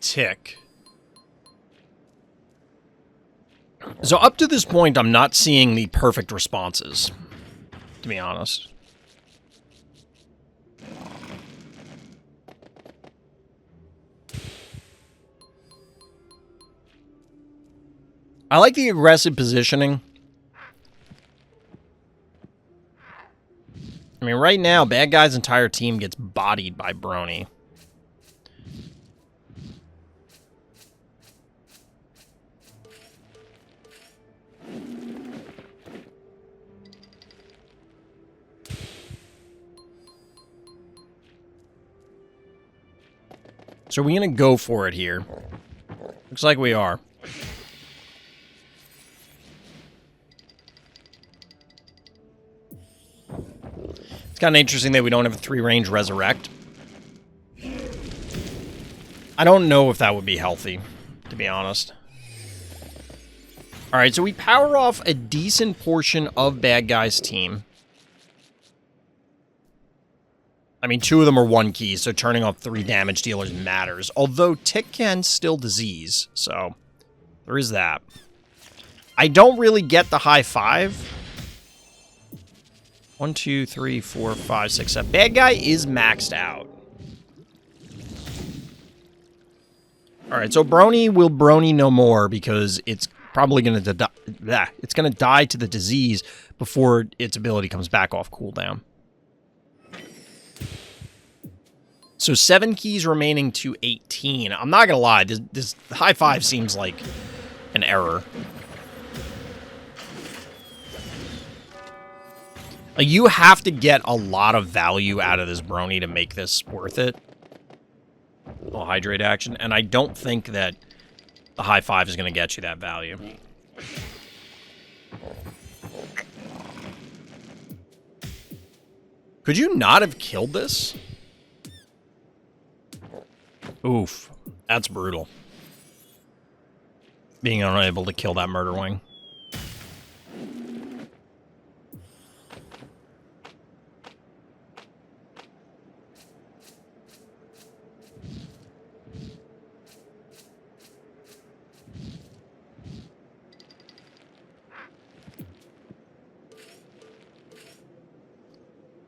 Tick. So up to this point, I'm not seeing the perfect responses, to be honest. I like the aggressive positioning. I mean, right now, bad guy's entire team gets bodied by Brony. So are we going to go for it here? Looks like we are. It's kind of interesting that we don't have a 3-range Resurrect. I don't know if that would be healthy, to be honest. All right, so we power off a decent portion of bad guys' team. I mean, 2 of them are 1 key, so turning off 3 damage dealers matters. Although Tick can still disease, so there is that. I don't really get the high 5. 1, 2, 3, 4, 5, 6, 7. Bad guy is maxed out. Alright, so Brony will Brony no more because it's probably going to die to the disease before its ability comes back off cooldown. So 7 keys remaining to 18. I'm not going to lie, this high 5 seems like an error. You have to get a lot of value out of this Brony to make this worth it. Well, hydrate action. And I don't think that the high 5 is going to get you that value. Could you not have killed this? Oof. That's brutal. Being unable to kill that murder wing.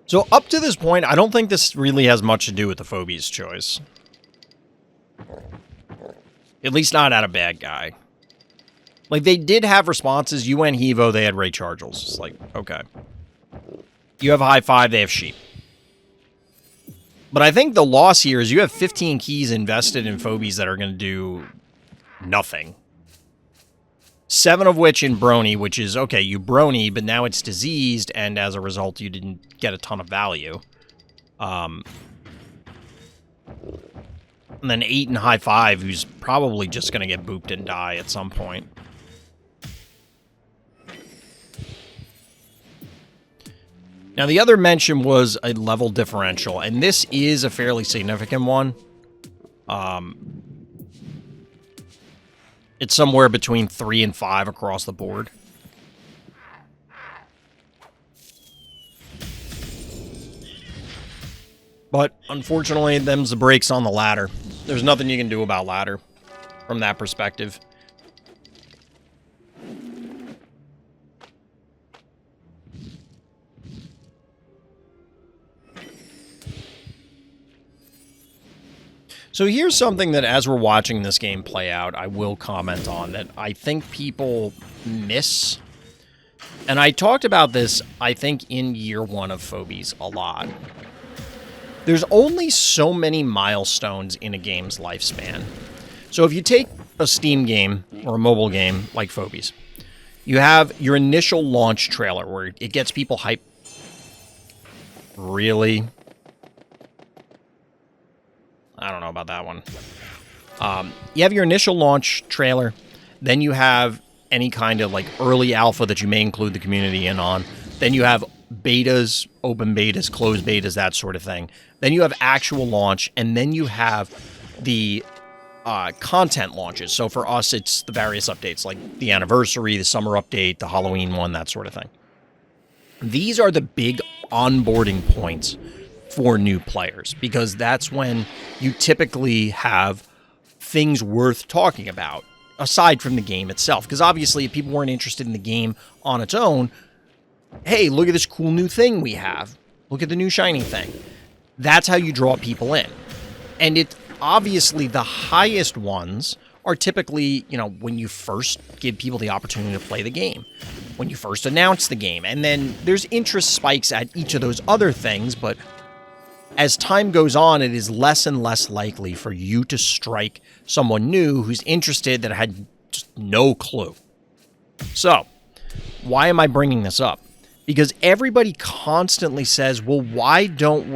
So up to this point, I don't think this really has much to do with the Phobies choice. At least not out of bad guy. Like, they did have responses. You went Hevo, they had Ray Chargels. It's like, okay. You have high 5, they have sheep. But I think the loss here is you have 15 keys invested in Phobies that are going to do nothing. 7 of which in Brony, which is, okay, you Brony, but now it's diseased, and as a result, you didn't get a ton of value. And then 8 and high 5, who's probably just going to get booped and die at some point. Now, the other mention was a level differential, and this is a fairly significant one. It's somewhere between 3 and 5 across the board. But, unfortunately, them's the brakes on the ladder. There's nothing you can do about ladder from that perspective. So here's something that, as we're watching this game play out, I will comment on that I think people miss. And I talked about this, I think, in year 1 of Phobies a lot. There's only so many milestones in a game's lifespan. So if you take a Steam game or a mobile game like Phobies, you have your initial launch trailer where it gets people hyped. Really? I don't know about that one. You have your initial launch trailer. Then you have any kind of like early alpha that you may include the community in on. Then you have betas, open betas, closed betas, that sort of thing. Then you have actual launch. And then you have the content launches. So for us, it's the various updates like the anniversary, the summer update, the Halloween one, that sort of thing. These are the big onboarding points for new players, because that's when you typically have things worth talking about, aside from the game itself. Because obviously, if people weren't interested in the game on its own, hey, look at this cool new thing we have. Look at the new shiny thing. That's how you draw people in. And it obviously, the highest ones are typically, you know, when you first give people the opportunity to play the game, when you first announce the game. And then there's interest spikes at each of those other things, but as time goes on, it is less and less likely for you to strike someone new who's interested that had just no clue. So, why am I bringing this up? Because everybody constantly says, well, why don't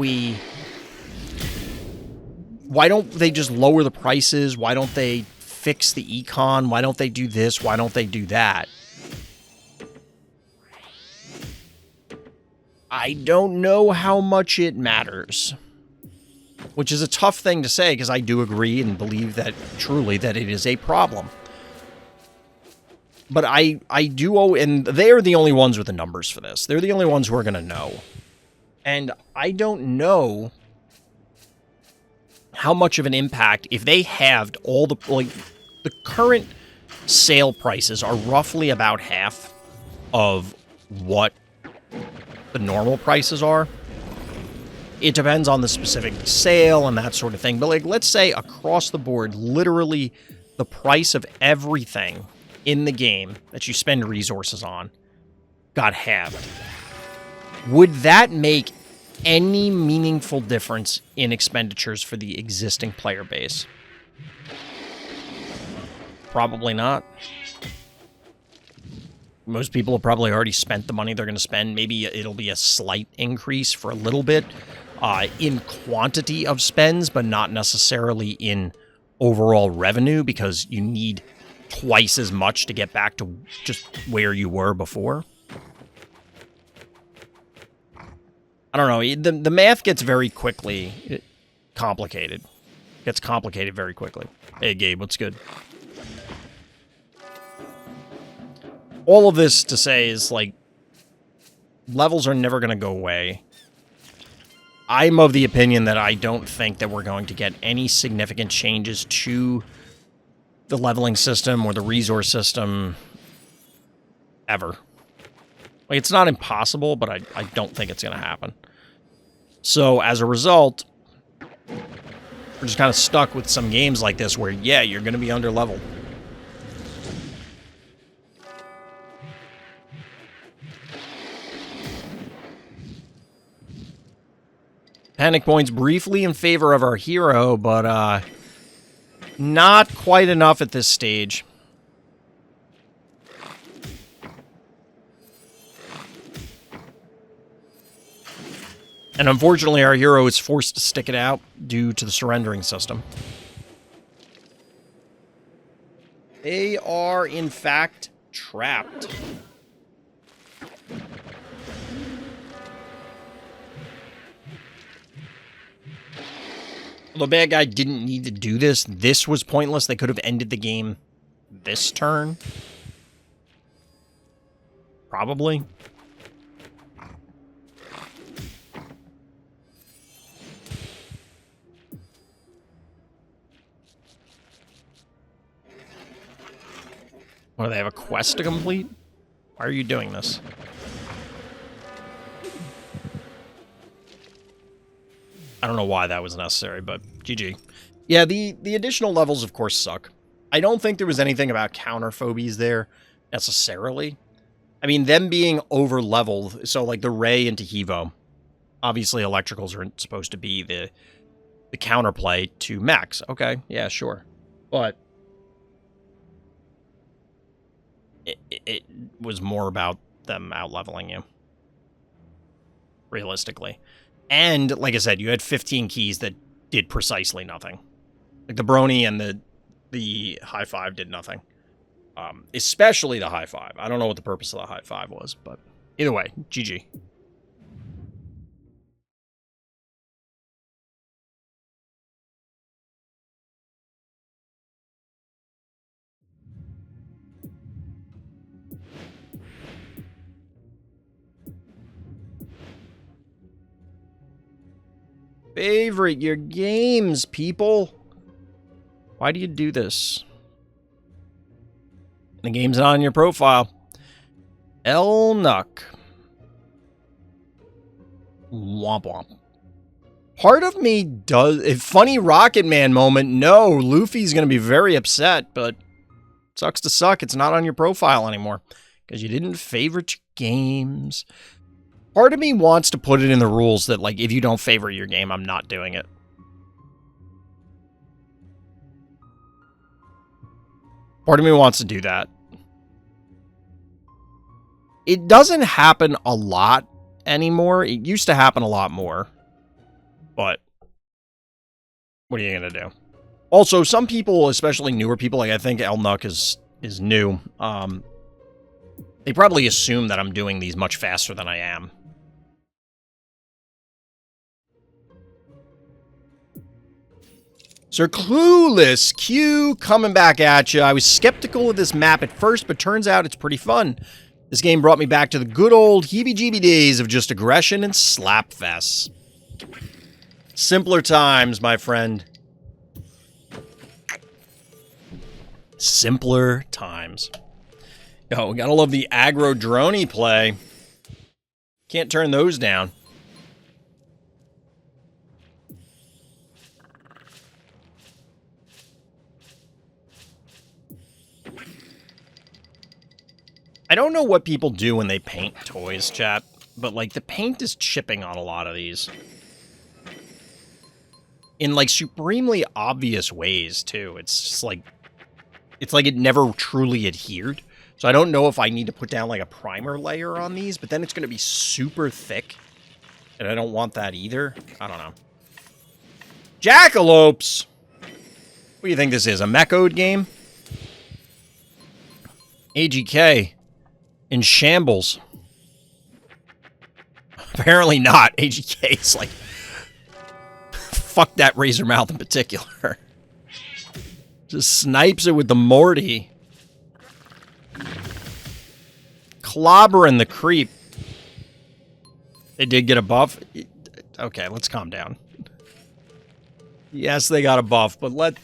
they just lower the prices? Why don't they fix the econ? Why don't they do this? Why don't they do that? I don't know how much it matters. which is a tough thing to say because I do agree and believe that truly that it is a problem. But I do, and they're the only ones with the numbers for this. They're the only ones who are going to know. And I don't know how much of an impact, if they halved all the, like, the current sale prices are roughly about half of what the normal prices are. It depends on the specific sale and that sort of thing. But, like, let's say across the board, literally the price of everything in the game that you spend resources on got halved. Would that make any meaningful difference in expenditures for the existing player base? Probably not. Most people have probably already spent the money they're going to spend. Maybe it'll be a slight increase for a little bit in quantity of spends, but not necessarily in overall revenue, because you need twice as much to get back to just where you were before. I don't know. The math gets very quickly complicated. Gets complicated very quickly. Hey, Gabe, what's good? All of this to say is, like, levels are never going to go away. I'm of the opinion that I don't think that we're going to get any significant changes to the leveling system or the resource system ever. Like, it's not impossible, but I don't think it's going to happen. So, as a result, we're just kind of stuck with some games like this where, yeah, you're going to be under-leveled. Panic points briefly in favor of our hero, but not quite enough at this stage. And unfortunately, our hero is forced to stick it out due to the surrendering system. They are, in fact, trapped. The bad guy didn't need to do this. This was pointless. They could have ended the game this turn. Probably. What, do they have a quest to complete? Why are you doing this? I don't know why that was necessary, but GG. Yeah, the additional levels, of course, suck. I don't think there was anything about counter phobies there, necessarily. I mean, them being over-leveled, so, like, the Ray into Hevo, obviously electricals are supposed to be the counterplay to Max. Okay, yeah, sure. But it was more about them out-leveling you, realistically. And, like I said, you had 15 keys that did precisely nothing. Like, the Brony and the High Five did nothing. Especially the High Five. I don't know what the purpose of the High Five was, but either way, GG. Favorite your games, people. Why do you do this? The game's not on your profile. Elnuck. Womp womp. Part of me does... A funny Rocket Man moment. No, Luffy's going to be very upset, but... Sucks to suck. It's not on your profile anymore. Because you didn't favorite your games. Part of me wants to put it in the rules that, like, if you don't favorite your game, I'm not doing it. Part of me wants to do that. It doesn't happen a lot anymore. It used to happen a lot more. But what are you going to do? Also, some people, especially newer people, like I think Elnuck is new, they probably assume that I'm doing these much faster than I am. sircluelessQ coming back at you. I was skeptical of this map at first, but turns out it's pretty fun. This game brought me back to the good old heebie-jeebie days of just aggression and slapfests. Simpler times, my friend. Simpler times. Oh, we gotta love the aggro droney play. Can't turn those down. I don't know what people do when they paint toys, chat, but, like, the paint is chipping on a lot of these. In, like, supremely obvious ways, too. It's just, like... It's like it never truly adhered. So I don't know if I need to put down, like, a primer layer on these, but then it's going to be super thick. And I don't want that either. I don't know. Jackalopes! What do you think this is, a mech-ode game? AGK. In shambles. Apparently not. AGK is like... Fuck that razor mouth in particular. Just snipes it with the Morty. Clobbering the creep. They did get a buff. Okay, let's calm down. Yes, they got a buff, but let's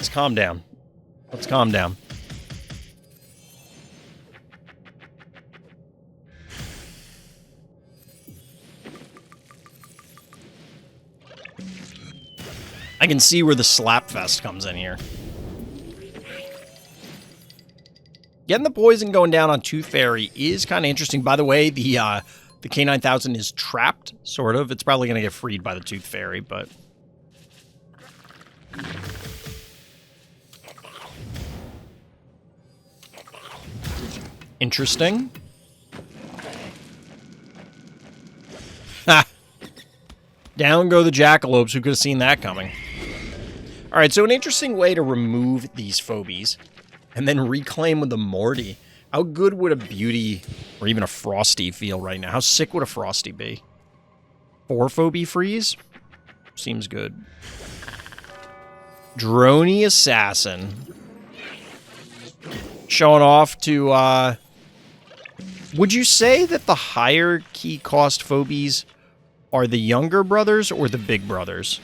calm down. Let's calm down. I can see where the slapfest comes in here. Getting the poison going down on Tooth Fairy is kind of interesting. By the way, the K9000 is trapped, sort of. It's probably going to get freed by the Tooth Fairy, but... Interesting. Ha! Down go the jackalopes. Who could have seen that coming? Alright, so an interesting way to remove these phobies and then reclaim with the Morty. How good would a Beauty or even a Frosty feel right now? How sick would a Frosty be? 4 phobie freeze? Seems good. Droney Assassin. Showing off to, would you say that the higher key cost phobies are the younger brothers or the big brothers?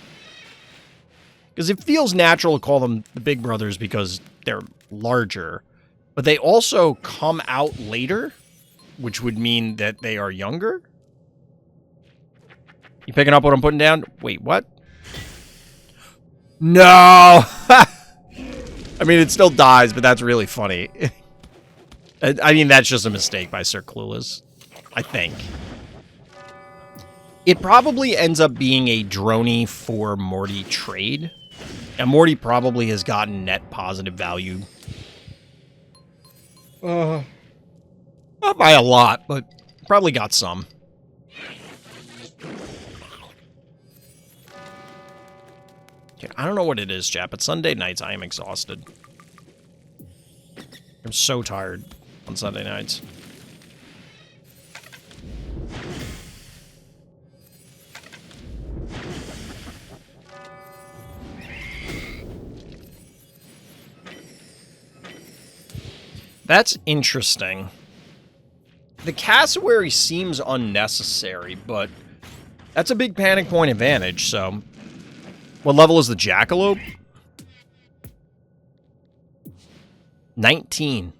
Because it feels natural to call them the big brothers because they're larger. But they also come out later, which would mean that they are younger? You picking up what I'm putting down? Wait, what? No! I mean, it still dies, but that's really funny. I mean, that's just a mistake by sirclueless, I think. It probably ends up being a Droney for Morty trade. And Morty probably has gotten net positive value. Not by a lot, but probably got some. Okay, I don't know what it is, chat, but Sunday nights I am exhausted. I'm so tired on Sunday nights. That's interesting. The cassowary seems unnecessary, but that's a big panic point advantage, so... What level is the jackalope? 19.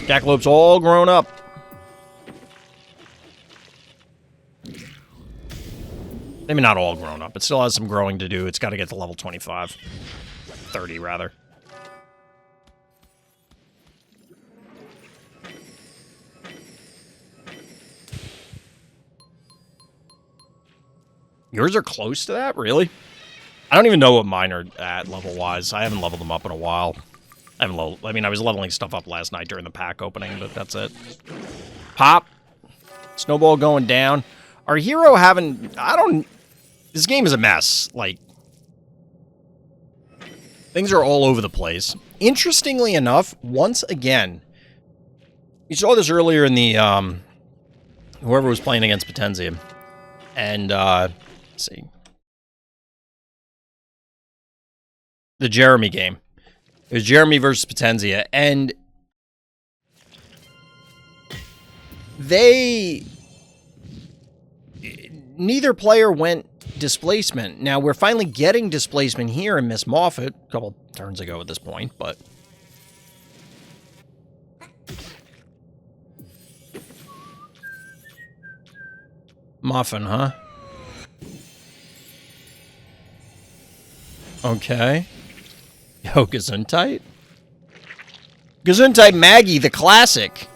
Jackalope's all grown up. Maybe not all grown up. It still has some growing to do. It's got to get to level 25. 30, rather. Yours are close to that? Really? I don't even know what mine are at level-wise. I haven't leveled them up in a while. I mean, I was leveling stuff up last night during the pack opening, but that's it. Pop. Snowball going down. Our hero having... This game is a mess. Like... Things are all over the place. Interestingly enough, once again... You saw this earlier in the, whoever was playing against Potenzium. And, let's see. The Jeremy game. It was Jeremy versus Potenzia, and neither player went displacement. Now, we're finally getting displacement here in Miss Moffat, a couple turns ago at this point, but Muffin, huh? Okay. Yo, Gesundheit? Gesundheit Maggie, the classic.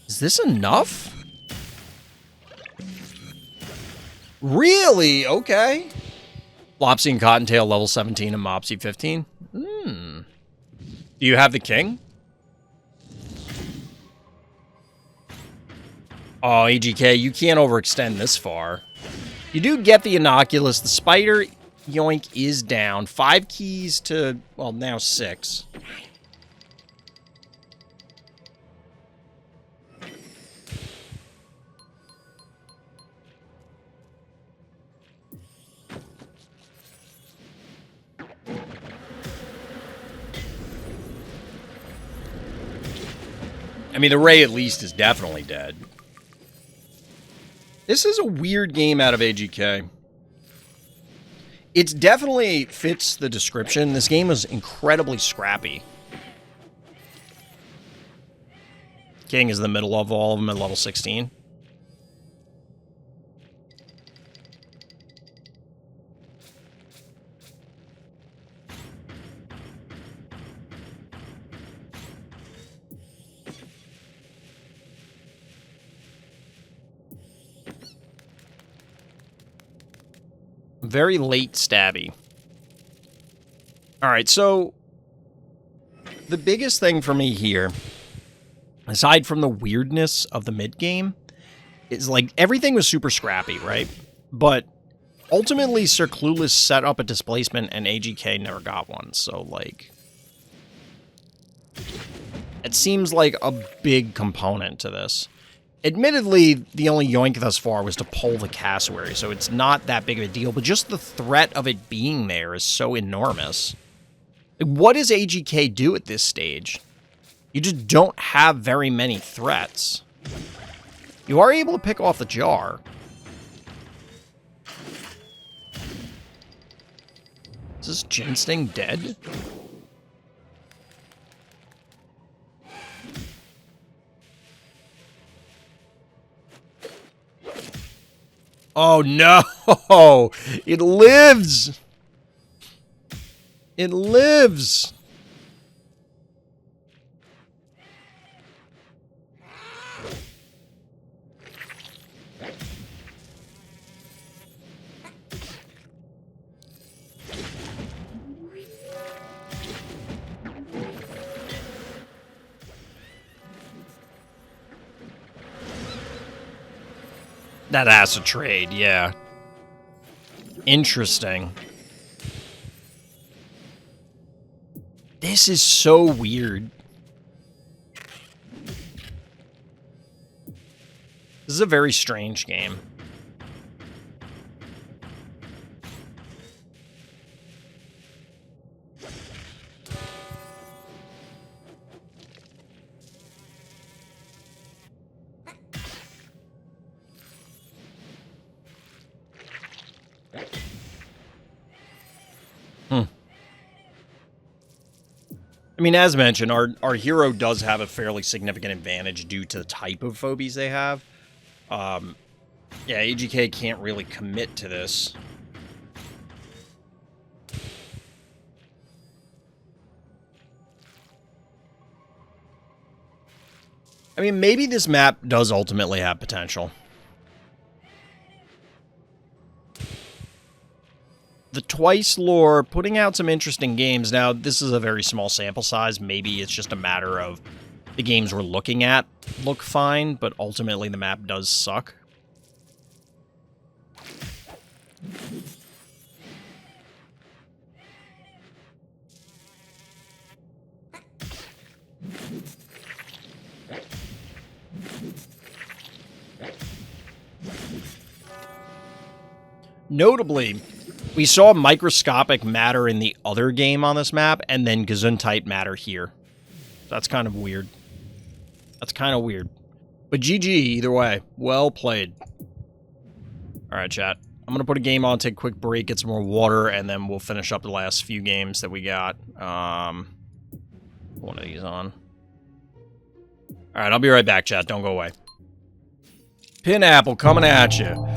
Is this enough? Really? Okay. Flopsy and Cottontail level 17 and Mopsy 15. Do you have the king? Oh, AGK, you can't overextend this far. You do get the Innocuous. The Spider Yoink is down. 5 keys to, well, now 6. I mean, the Ray at least is definitely dead. This is a weird game out of AGK. It definitely fits the description. This game is incredibly scrappy. King is in the middle of all of them at level 16. Very late stabby. Alright, so the biggest thing for me here, aside from the weirdness of the mid-game, is like everything was super scrappy, right? But ultimately, sirclueless set up a displacement and AGK never got one, so like it seems like a big component to this. Admittedly, the only yoink thus far was to pull the cassowary, so it's not that big of a deal, but just the threat of it being there is so enormous. What does AGK do at this stage? You just don't have very many threats. You are able to pick off the jar. Is this Ginseng dead? Oh no! It lives! It lives! That has to trade, yeah. Interesting. This is so weird. This is a very strange game. I mean, as mentioned, our hero does have a fairly significant advantage due to the type of phobies they have. Yeah, AGK can't really commit to this. I mean, maybe this map does ultimately have potential. The Twice lore, putting out some interesting games. Now, this is a very small sample size. Maybe it's just a matter of the games we're looking at look fine, but ultimately the map does suck. Notably, we saw microscopic matter in the other game on this map, and then Gesundheit matter here. That's kind of weird. That's kind of weird. But GG, either way. Well played. Alright, chat. I'm going to put a game on, take a quick break, get some more water, and then we'll finish up the last few games that we got. One of these on. Alright, I'll be right back, chat. Don't go away. Pinapple coming at you.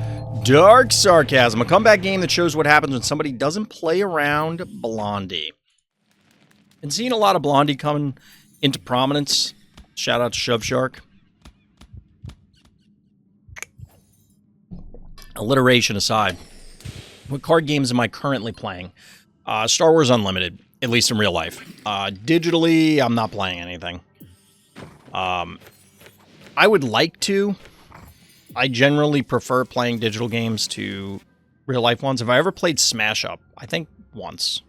Dark Sarcasm, a comeback game that shows what happens when somebody doesn't play around Blondie. Been seeing a lot of Blondie coming into prominence. Shout out to Shove Shark. Alliteration aside, what card games am I currently playing? Star Wars Unlimited, at least in real life. Digitally, I'm not playing anything. I would like to. I generally prefer playing digital games to real-life ones. Have I ever played Smash Up? I think once.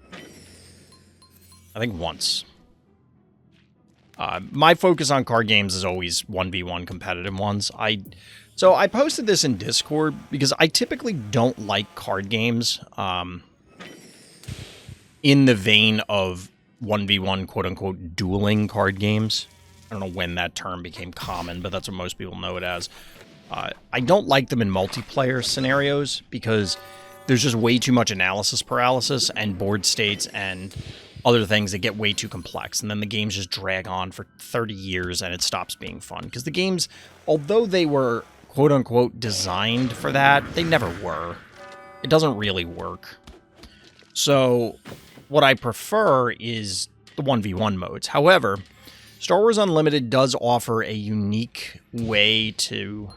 My focus on card games is always 1v1 competitive ones. So I posted this in Discord because I typically don't like card games in the vein of 1v1 quote-unquote dueling card games. I don't know when that term became common, but that's what most people know it as. I don't like them in multiplayer scenarios because there's just way too much analysis paralysis and board states and other things that get way too complex. And then the games just drag on for 30 years and it stops being fun. Because the games, although they were quote-unquote designed for that, they never were. It doesn't really work. So what I prefer is the 1v1 modes. However, Star Wars Unlimited does offer a unique way to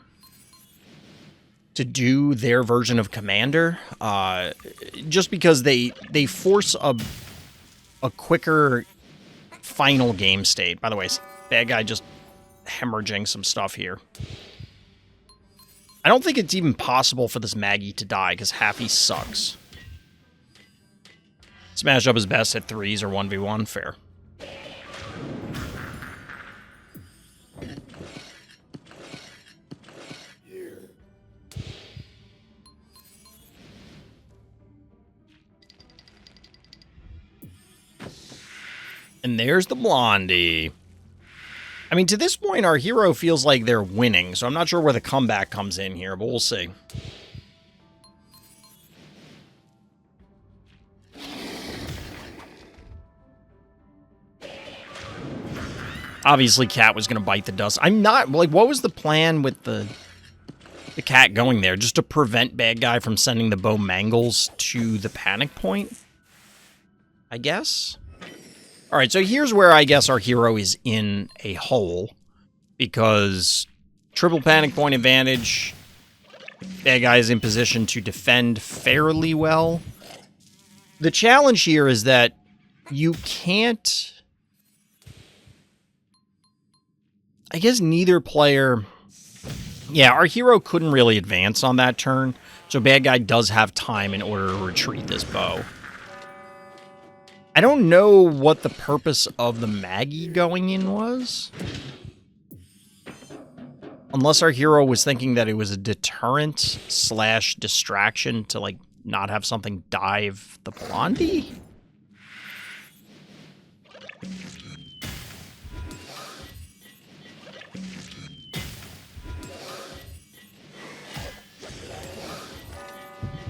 do their version of Commander, just because they force a quicker final game state. By the way, bad guy just hemorrhaging some stuff here. I don't think it's even possible for this Maggie to die, because Happy sucks. Smash Up is best at 3s or 1v1, fair. And there's the Blondie. I mean, to this point, our hero feels like they're winning, so I'm not sure where the comeback comes in here, but we'll see. Obviously, Cat was going to bite the dust. I'm not... Like, what was the plan with the Cat going there? Just to prevent bad guy from sending the bow mangles to the panic point? I guess? Alright, so here's where I guess our hero is in a hole. Because triple panic point advantage, bad guy is in position to defend fairly well. The challenge here is that you can't... I guess neither player... Yeah, our hero couldn't really advance on that turn, so bad guy does have time in order to retreat this bow. I don't know what the purpose of the Maggie going in was. Unless our hero was thinking that it was a deterrent / distraction to, like, not have something dive the Blondie?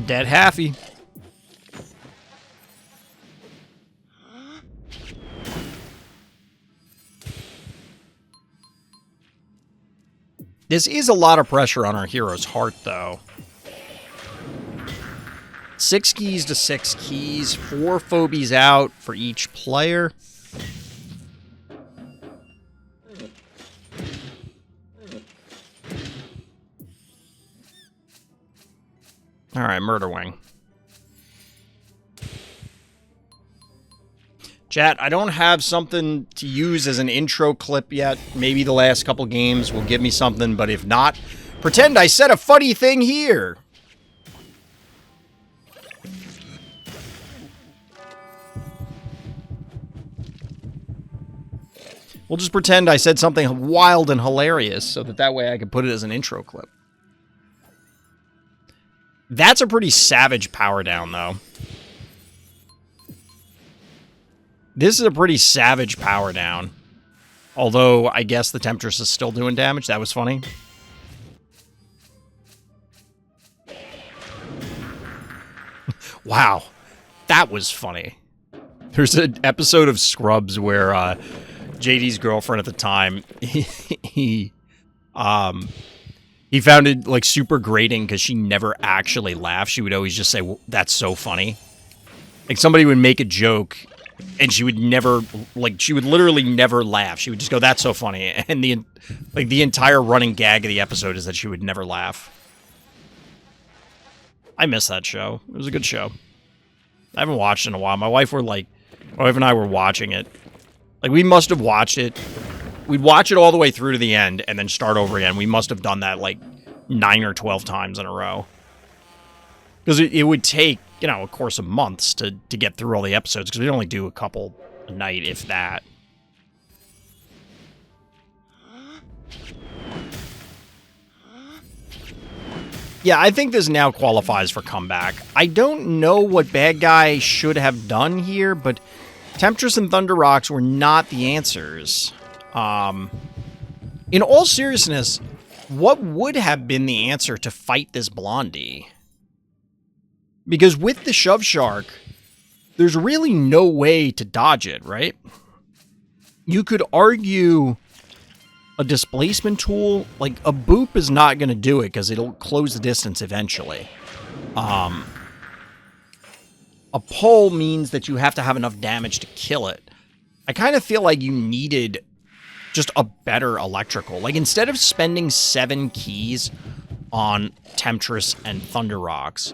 Dead Happy. This is a lot of pressure on our hero's heart, though. 6 keys to 6 keys, 4 phobies out for each player. Alright, Murder Wing. Chat, I don't have something to use as an intro clip yet. Maybe the last couple games will give me something, but if not, pretend I said a funny thing here. We'll just pretend I said something wild and hilarious so that way I can put it as an intro clip. That's a pretty savage power down, though. This is a pretty savage power down. Although, I guess the Temptress is still doing damage. That was funny. Wow. That was funny. There's an episode of Scrubs where JD's girlfriend at the time, he found it, like, super grating because she never actually laughed. She would always just say, well, that's so funny. Like, somebody would make a joke, and she would never, like, she would literally never laugh. She would just go, that's so funny. And the entire running gag of the episode is that she would never laugh. I miss that show. It was a good show. I haven't watched it in a while. My wife and I were watching it. Like, we must have watched it. We'd watch it all the way through to the end and then start over again. We must have done that, like, 9 or 12 times in a row. Because it would take, you know, a course of months to get through all the episodes, because we'd only do a couple a night, if that. Yeah, I think this now qualifies for comeback. I don't know what bad guy should have done here, but Temptress and Thunder Rocks were not the answers. In all seriousness, what would have been the answer to fight this Blondie? Because with the Shove Shark, there's really no way to dodge it, right? You could argue a displacement tool, like a boop is not going to do it because it'll close the distance eventually. A pull means that you have to have enough damage to kill it. I kind of feel like you needed just a better electrical. Like, instead of spending 7 keys on Temptress and Thunder Rocks,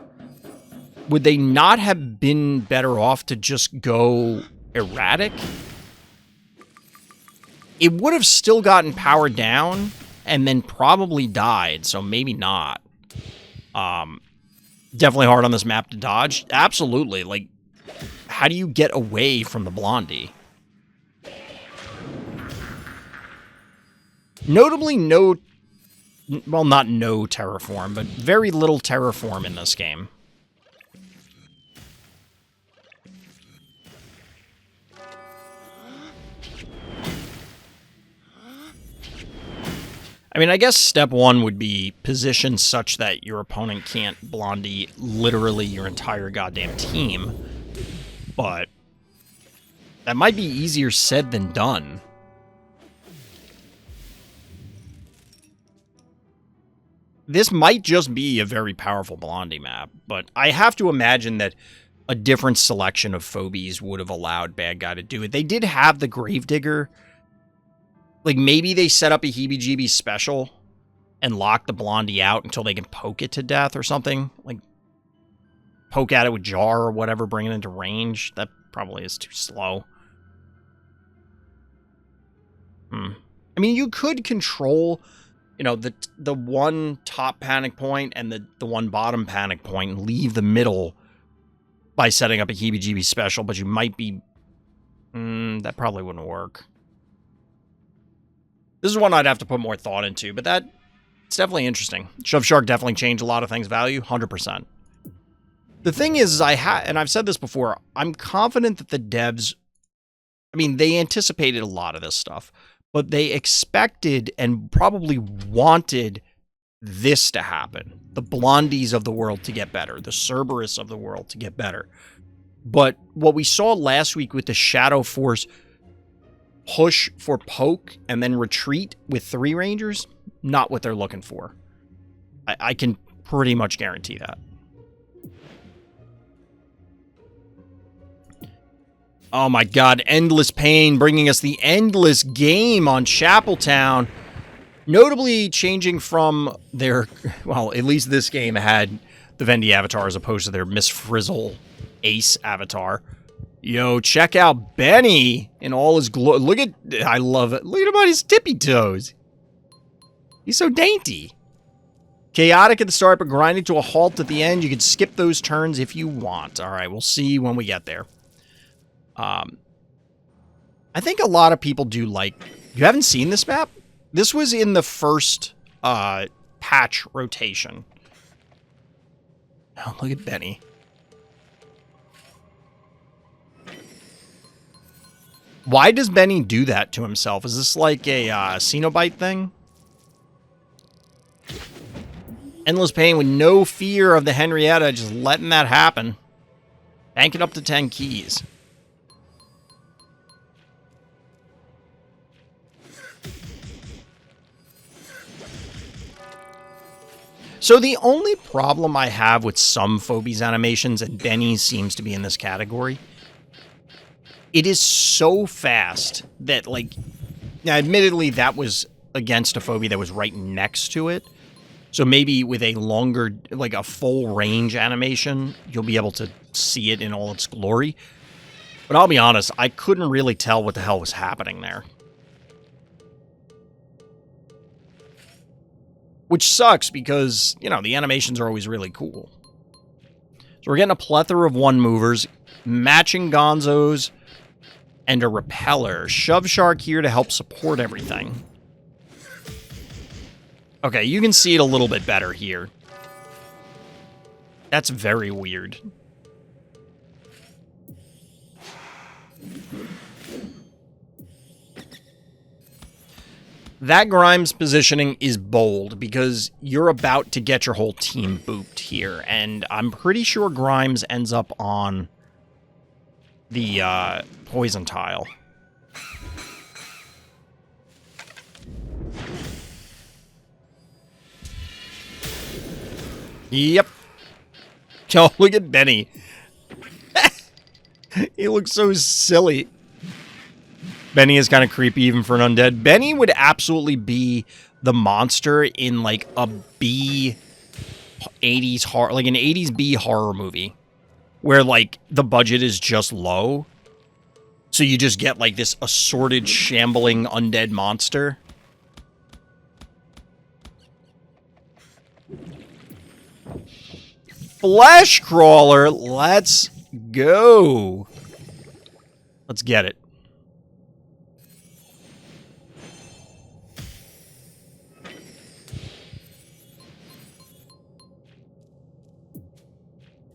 would they not have been better off to just go erratic? It would have still gotten power down and then probably died, so maybe not. Definitely hard on this map to dodge. Absolutely. Like, how do you get away from the Blondie? Notably well, not no terraform, but very little terraform in this game. I mean, I guess step 1 would be position such that your opponent can't Blondie literally your entire goddamn team. But that might be easier said than done. This might just be a very powerful Blondie map, but I have to imagine that a different selection of Phobies would have allowed bad guy to do it. They did have the Gravedigger. Like, maybe they set up a heebie-jeebie special and lock the Blondie out until they can poke it to death or something. Like, poke at it with Jar or whatever, bring it into range. That probably is too slow. I mean, you could control, you know, the one top panic point and the one bottom panic point and leave the middle by setting up a heebie-jeebie special, but you might be... that probably wouldn't work. This is one I'd have to put more thought into, but it's definitely interesting. Shove Shark definitely changed a lot of things value, 100%. The thing is and I've said this before, I'm confident that the devs, I mean, they anticipated a lot of this stuff, but they expected and probably wanted this to happen. The Blondies of the world to get better, the Cerberus of the world to get better. But what we saw last week with the Shadow Force push for poke and then retreat with 3 Rangers, not what they're looking for. I can pretty much guarantee that. Oh my god, Endless Pain bringing us the Endless Game on Chapeltown. Notably changing from their, well, at least this game had the Vendy avatar as opposed to their Miss Frizzle Ace avatar. Yo, check out Benny in all his glory. Look at, I love it. Look at him on his tippy toes. He's so dainty. Chaotic at the start, but grinding to a halt at the end. You can skip those turns if you want. All right, we'll see when we get there. I think a lot of people do like... You haven't seen this map? This was in the first patch rotation. Oh, look at Benny. Why does Benny do that to himself? Is this like a Cenobite thing? Endless pain with no fear of the Henrietta, just letting that happen. Banking up to 10 keys. So the only problem I have with some Phobies animations, and Benny seems to be in this category, it is so fast that, like, now admittedly that was against a Phobie that was right next to it. So maybe with a longer, like a full range animation, you'll be able to see it in all its glory. But I'll be honest, I couldn't really tell what the hell was happening there. Which sucks because, you know, the animations are always really cool. So we're getting a plethora of one-movers, matching gonzos, and a repeller. Shove Shark here to help support everything. Okay, you can see it a little bit better here. That's very weird. That Grimes positioning is bold because you're about to get your whole team booped here, and I'm pretty sure Grimes ends up on the poison tile. Yep. Oh, look at Benny. He looks so silly. Benny is kind of creepy even for an undead. Benny would absolutely be the monster in like a B 80s horror, like an 80s B horror movie where like the budget is just low. So you just get like this assorted shambling undead monster. Flesh crawler, let's go. Let's get it.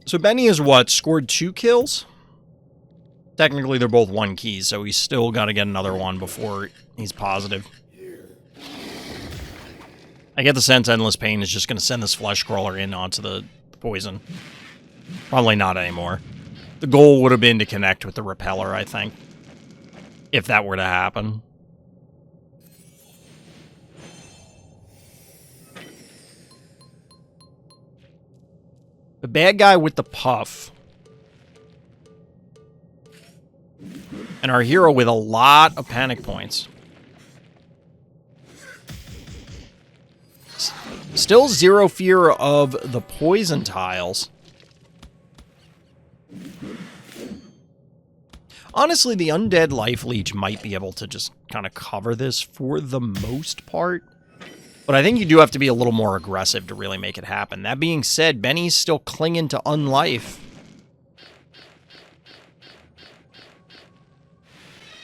So Benny is what? Scored 2 kills? Technically, they're both 1 keys, so he's still got to get another one before he's positive. I get the sense Endless Pain is just going to send this flesh crawler in onto the poison. Probably not anymore. The goal would have been to connect with the repeller, I think. If that were to happen. The bad guy with the puff. And our hero with a lot of panic points. Still 0 fear of the poison tiles. Honestly, the undead life leech might be able to just kind of cover this for the most part. But I think you do have to be a little more aggressive to really make it happen. That being said, Benny's still clinging to unlife.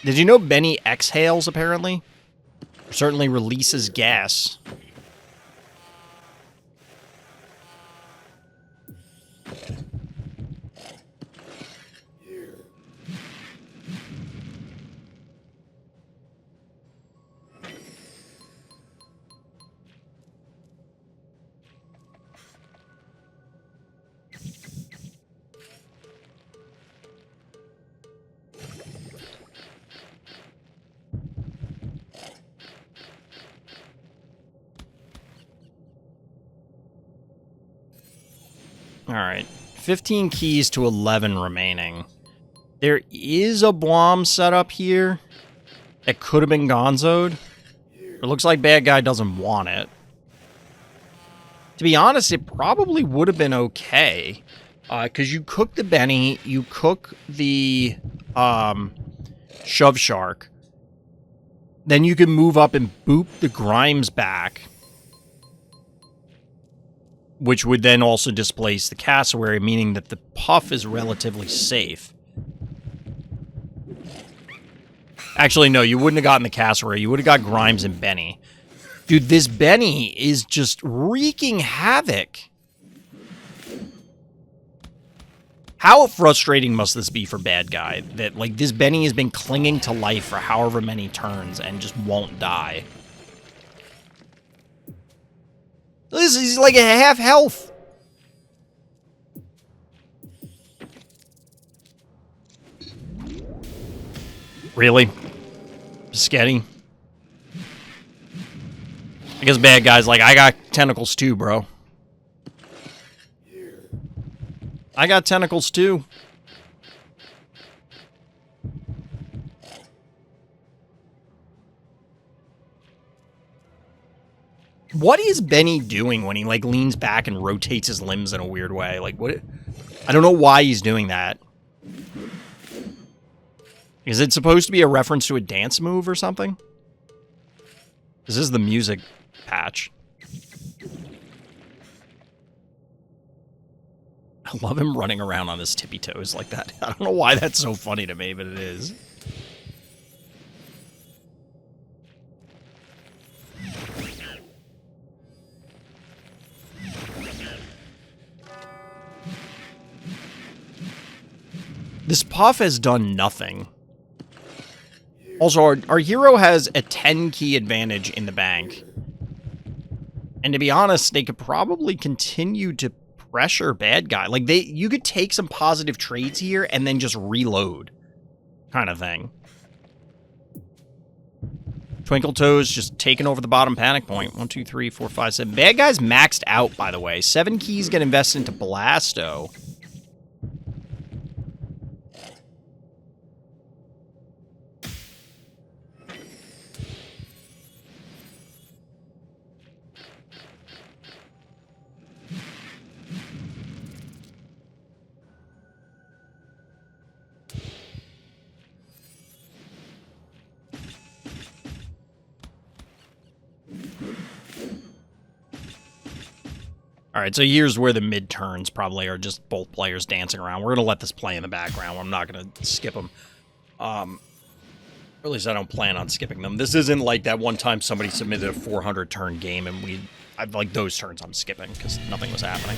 Did you know Benny exhales, apparently? Or certainly releases gas. Alright, 15 keys to 11 remaining. There is a Blom set up here that could have been gonzoed. It looks like bad guy doesn't want it. To be honest, it probably would have been okay. Because you cook the Benny, you cook the Shove Shark. Then you can move up and boop the Grimes back. Which would then also displace the cassowary, meaning that the puff is relatively safe. Actually, no, you wouldn't have gotten the cassowary. You would have got Grimes and Benny. Dude, this Benny is just wreaking havoc. How frustrating must this be for bad guy that, like, this Benny has been clinging to life for however many turns and just won't die? This is like a half health. Really? Sketty? I guess bad guy's like, I got tentacles too, bro. I got tentacles too. What is Benny doing when he, like, leans back and rotates his limbs in a weird way? Like, what? I don't know why he's doing that. Is it supposed to be a reference to a dance move or something? This is the music patch. I love him running around on his tippy toes like that. I don't know why that's so funny to me, but it is. This puff has done nothing. Also, our hero has a 10-key advantage in the bank. And to be honest, they could probably continue to pressure bad guy. Like, you could take some positive trades here and then just reload. Kind of thing. Twinkle Toes just taking over the bottom panic point. 1, 2, 3, 4, 5, 7. Bad guy's maxed out, by the way. 7 keys get invested into Blasto. All right, so here's where the mid-turns probably are just both players dancing around. We're going to let this play in the background. I'm not going to skip them. Or at least I don't plan on skipping them. This isn't like that one time somebody submitted a 400-turn game, and like those turns I'm skipping because nothing was happening.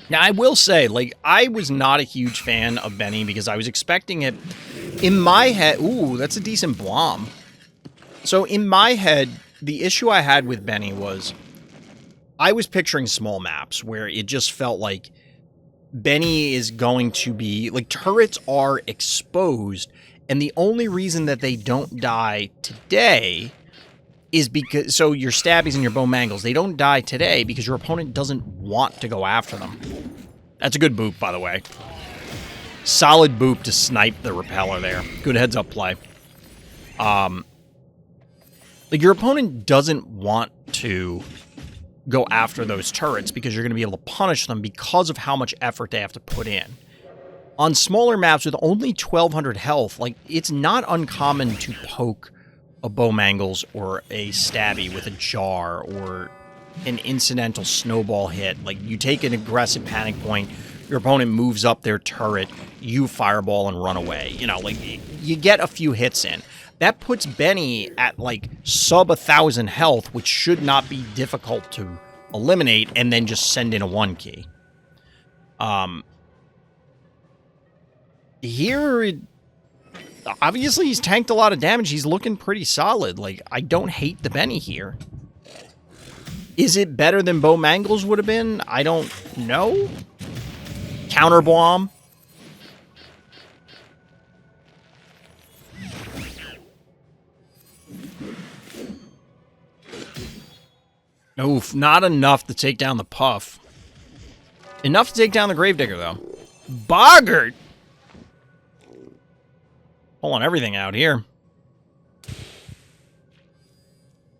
Now, I will say, like, I was not a huge fan of Benny because I was expecting it. In my head, ooh, that's a decent bomb. So in my head, the issue I had with Benny was I was picturing small maps where it just felt like Benny is going to be, like, turrets are exposed, and the only reason that they don't die today is because, so your stabbies and your bow mangles, they don't die today because your opponent doesn't want to go after them. That's a good boop, by the way. Solid boop to snipe the repeller there. Good heads-up play. Like, your opponent doesn't want to go after those turrets because you're going to be able to punish them because of how much effort they have to put in. On smaller maps with only 1,200 health, like, it's not uncommon to poke a bow mangles or a stabby with a jar or an incidental snowball hit. Like, you take an aggressive panic point, your opponent moves up their turret, you fireball and run away. You know, like, you get a few hits in. That puts Benny at, like, sub 1,000 health, which should not be difficult to eliminate, and then just send in a 1 key. Here, obviously he's tanked a lot of damage. He's looking pretty solid. Like, I don't hate the Benny here. Is it better than Bow Mangles would have been? I don't know. Counter bomb. Oof, not enough to take down the Puff. Enough to take down the Gravedigger, though. Boggart! Pulling everything out here. I'm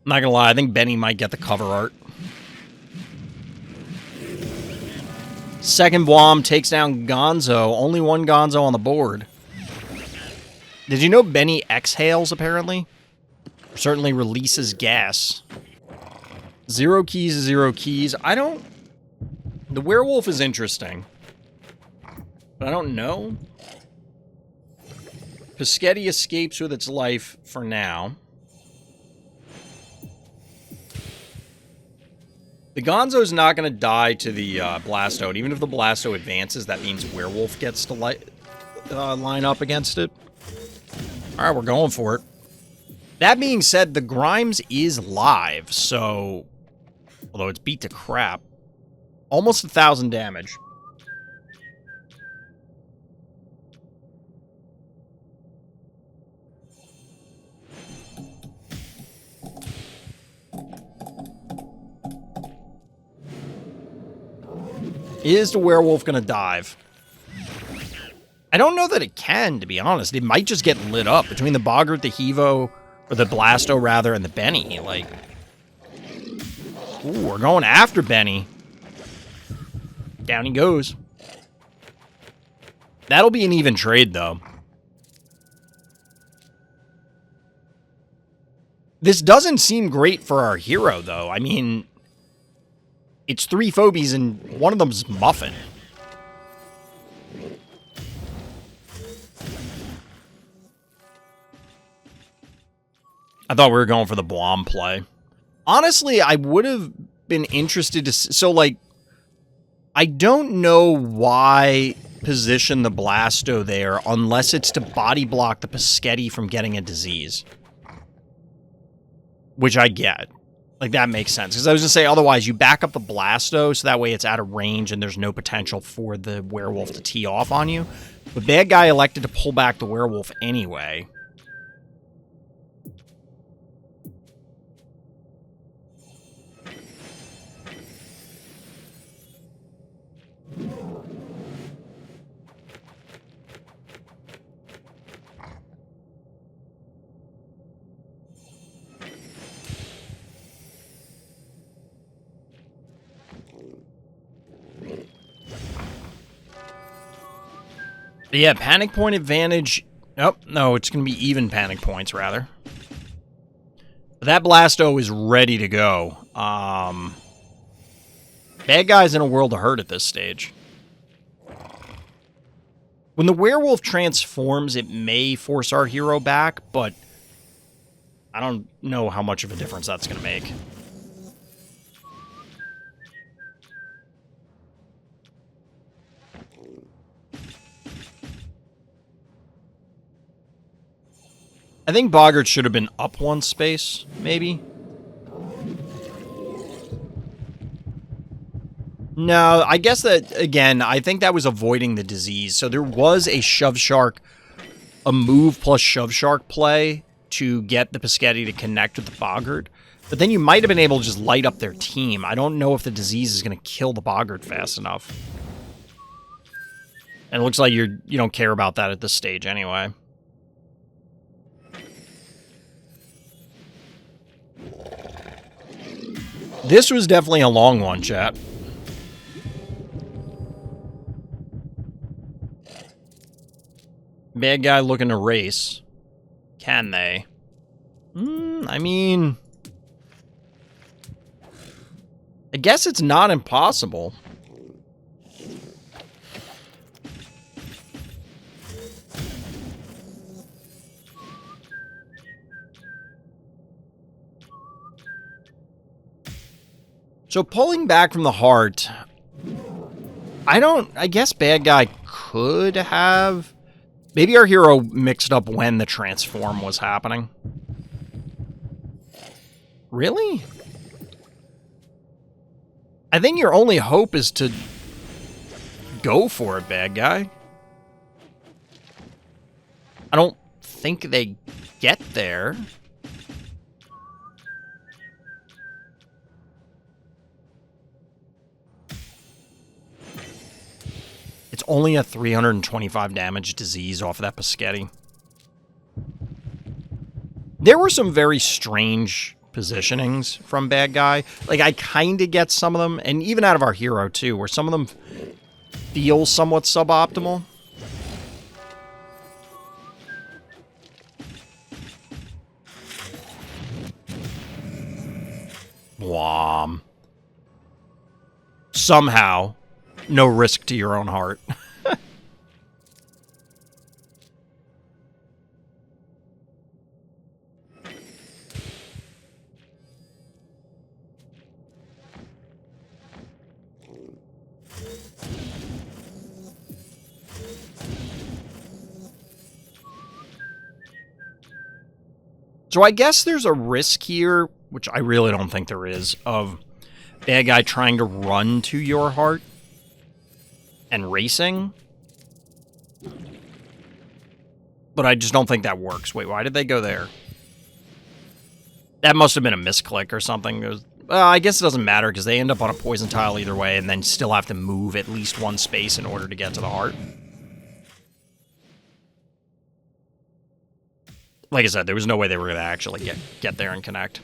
not gonna lie, I think Benny might get the cover art. Second bomb takes down Gonzo. Only one Gonzo on the board. Did you know Benny exhales, apparently? Or certainly releases gas. 0 keys is 0 keys. I don't... The werewolf is interesting. But I don't know. Pescetti escapes with its life for now. The Gonzo's not going to die to the Blasto. And even if the Blasto advances, that means Werewolf gets to line up against it. All right, we're going for it. That being said, the Grimes is live, so... Although it's beat to crap. Almost 1,000 damage. Is the Werewolf going to dive? I don't know that it can, to be honest. It might just get lit up between the Boggart, the Hevo, or the Blasto, rather, and the Benny. Like, ooh, we're going after Benny. Down he goes. That'll be an even trade, though. This doesn't seem great for our hero, though. I mean, it's 3 Phobies and one of them's Muffin. I thought we were going for the Blom play. Honestly, I would have been interested to... So, like, I don't know why position the Blasto there unless it's to body block the Paschetti from getting a disease. Which I get. Like, that makes sense. Because I was going to say, otherwise, you back up the Blasto, so that way it's out of range and there's no potential for the Werewolf to tee off on you. But Bad Guy elected to pull back the Werewolf anyway. Yeah, panic point advantage. Oh, no, it's going to be even panic points, rather. That Blasto is ready to go. Bad Guy's in a world of hurt at this stage. When the Werewolf transforms, it may force our hero back, but I don't know how much of a difference that's going to make. I think Boggart should have been up 1 space, maybe. No, I guess that, again, I think that was avoiding the disease. So there was a Shove Shark, a move plus Shove Shark play to get the Paschetti to connect with the Boggart. But then you might have been able to just light up their team. I don't know if the disease is going to kill the Boggart fast enough. And it looks like you don't care about that at this stage anyway. This was definitely a long one, chat. Bad Guy looking to race. Can they? I mean... I guess it's not impossible. So pulling back from the heart, I guess Bad Guy could have, maybe our hero mixed up when the transform was happening. Really? I think your only hope is to go for it, Bad Guy. I don't think they get there. It's only a 325 damage disease off of that Paschetti. There were some very strange positionings from Bad Guy. Like, I kind of get some of them, and even out of our hero, too, where some of them feel somewhat suboptimal. Blom. Somehow, no risk to your own heart. So I guess there's a risk here, which I really don't think there is, of bad guy trying to run to your heart and racing. But I just don't think that works. Wait, why did they go there? That must have been a misclick or something. It was, I guess it doesn't matter because they end up on a poison tile either way and then still have to move at least one space in order to get to the heart. Like I said, there was no way they were going to actually get there and connect.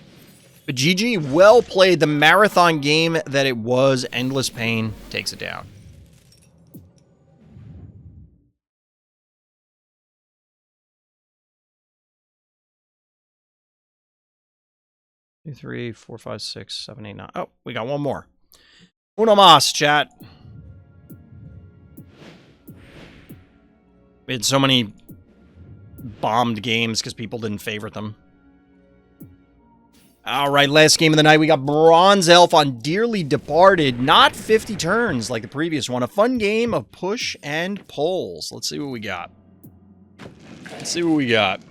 But GG, well played. The marathon game that it was, Endless Pain, takes it down. Two, 3, 4, 5, 6, 7, 8, 9. Oh, we got one more. Uno mas, chat. We had so many bombed games because people didn't favorite them. All right, last game of the night. We got Bronze Elf on Dearly Departed. Not 50 turns like the previous one. A fun game of push and pulls. Let's see what we got. Let's see what we got.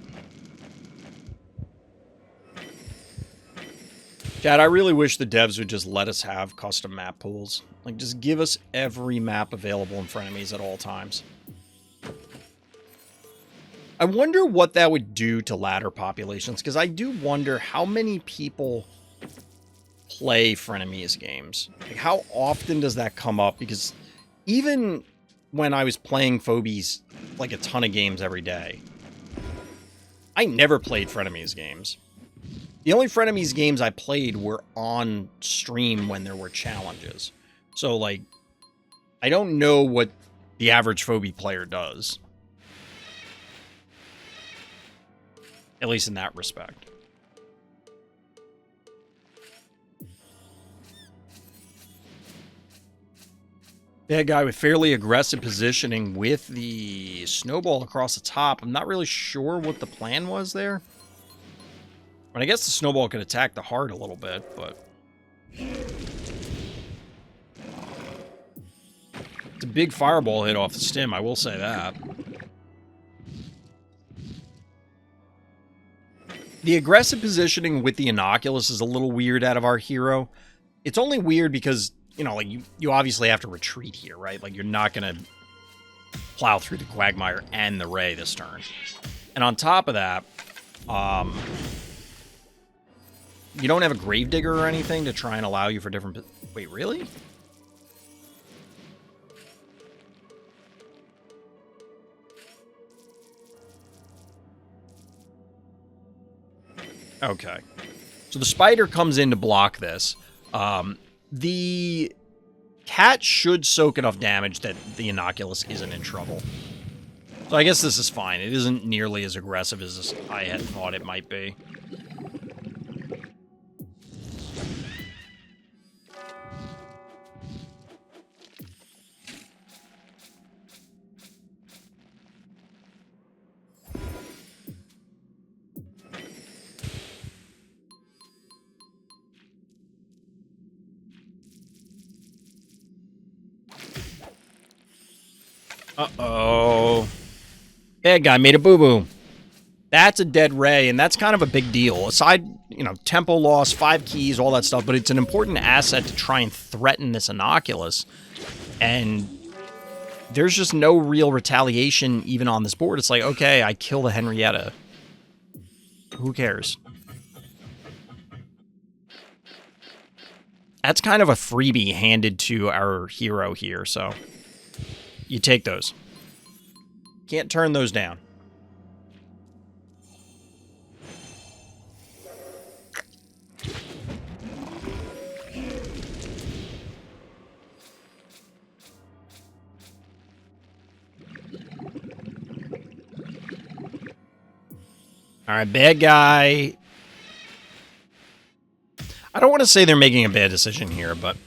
Chad, I really wish the devs would just let us have custom map pools. Like, just give us every map available in frenemies at all times. I wonder what that would do to ladder populations, because I do wonder how many people play frenemies games. Like, how often does that come up? Because even when I was playing Phobies, like a ton of games every day, I never played frenemies games. The only frenemies games I played were on stream when there were challenges. So, like, I don't know what the average Phobie player does. At least in that respect. Bad guy with fairly aggressive positioning with the snowball across the top. I'm not really sure what the plan was there. I mean, I guess the snowball could attack the heart a little bit, but... It's a big fireball hit off the stem, I will say that. The aggressive positioning with the Inoculus is a little weird out of our hero. It's only weird because, you know, like, you obviously have to retreat here, right? Like, you're not going to plow through the Quagmire and the Ray this turn. And on top of that, you don't have a Gravedigger or anything to try and allow you for different... Wait, really? Okay. So the spider comes in to block this. The cat should soak enough damage that the Inoculus isn't in trouble. So I guess this is fine. It isn't nearly as aggressive as I had thought it might be. Uh-oh. Bad guy made a boo-boo. That's a dead Ray, and that's kind of a big deal. Aside, you know, tempo loss, 5 keys, all that stuff, but it's an important asset to try and threaten this Inoculus. And there's just no real retaliation even on this board. It's like, okay, I kill the Henrietta. Who cares? That's kind of a freebie handed to our hero here, so... You take those. Can't turn those down. All right, bad guy. I don't want to say they're making a bad decision here, but...